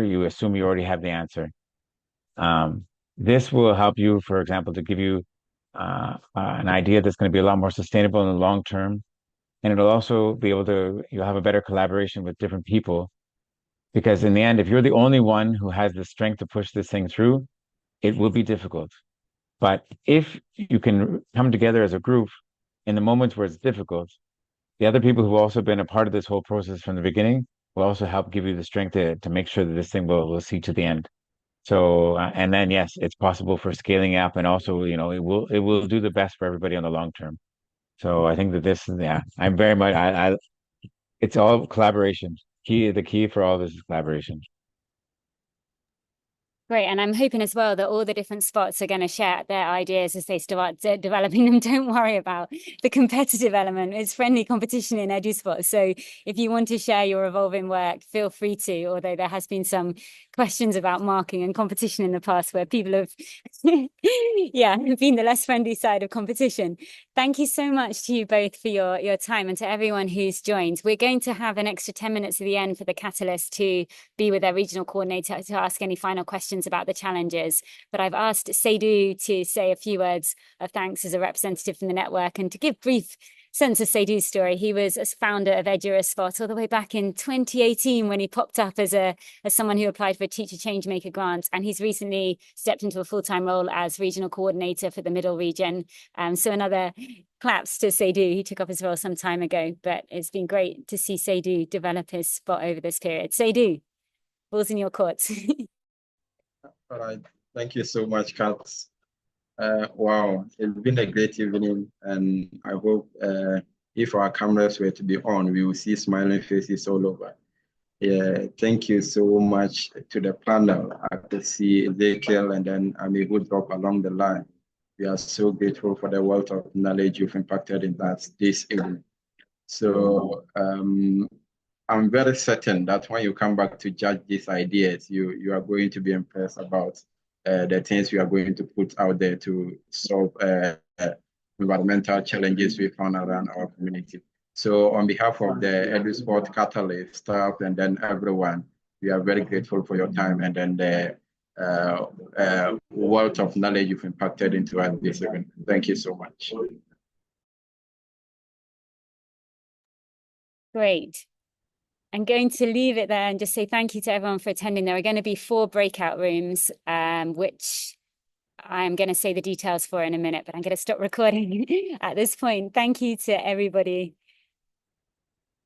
you assume you already have the answer. This will help you, for example, to give you an idea that's going to be a lot more sustainable in the long term. And it'll also you'll have a better collaboration with different people. Because in the end, if you're the only one who has the strength to push this thing through, it will be difficult. But if you can come together as a group in the moments where it's difficult, the other people who've also been a part of this whole process from the beginning will also help give you the strength to make sure that this thing will see to the end. So, and then yes, it's possible for scaling up, and also, it will do the best for everybody on the long term. So I think that I'm very much, it's all collaboration. The key for all this is collaboration. Great. And I'm hoping as well that all the different spots are going to share their ideas as they start developing them. Don't worry about the competitive element. It's friendly competition in EduSpots. So if you want to share your evolving work, feel free to, although there has been some questions about marking and competition in the past where people have been the less friendly side of competition. Thank you so much to you both for your time, and to everyone who's joined. We're going to have an extra 10 minutes at the end for the Catalyst to be with their regional coordinator to ask any final questions about the challenges. But I've asked Seydou to say a few words of thanks as a representative from the network, and to give brief sense of Seydou's story. He was a founder of EduSpots all the way back in 2018 when he popped up as someone who applied for a Teacher Changemaker grant, and he's recently stepped into a full-time role as regional coordinator for the Middle region. So another claps to Seydou. He took up his role some time ago, but it's been great to see Seydou develop his spot over this period. Seydou, ball's in your court. All right, thank you so much, Kat. Wow, it's been a great evening, and I hope if our cameras were to be on, we will see smiling faces all over. Yeah, thank you so much to the panel. I could see Ezekiel and then Amigo drop along the line. We are so grateful for the wealth of knowledge you've impacted in that this evening. So I'm very certain that when you come back to judge these ideas, you are going to be impressed about the things we are going to put out there to solve environmental challenges we found around our community. So on behalf of the EduSpots Catalyse staff and then everyone, we are very grateful for your time and then the wealth of knowledge you've impacted into us this event. Thank you so much. Great. I'm going to leave it there and just say thank you to everyone for attending. There are going to be 4 breakout rooms, which I'm going to say the details for in a minute, but I'm going to stop recording at this point. Thank you to everybody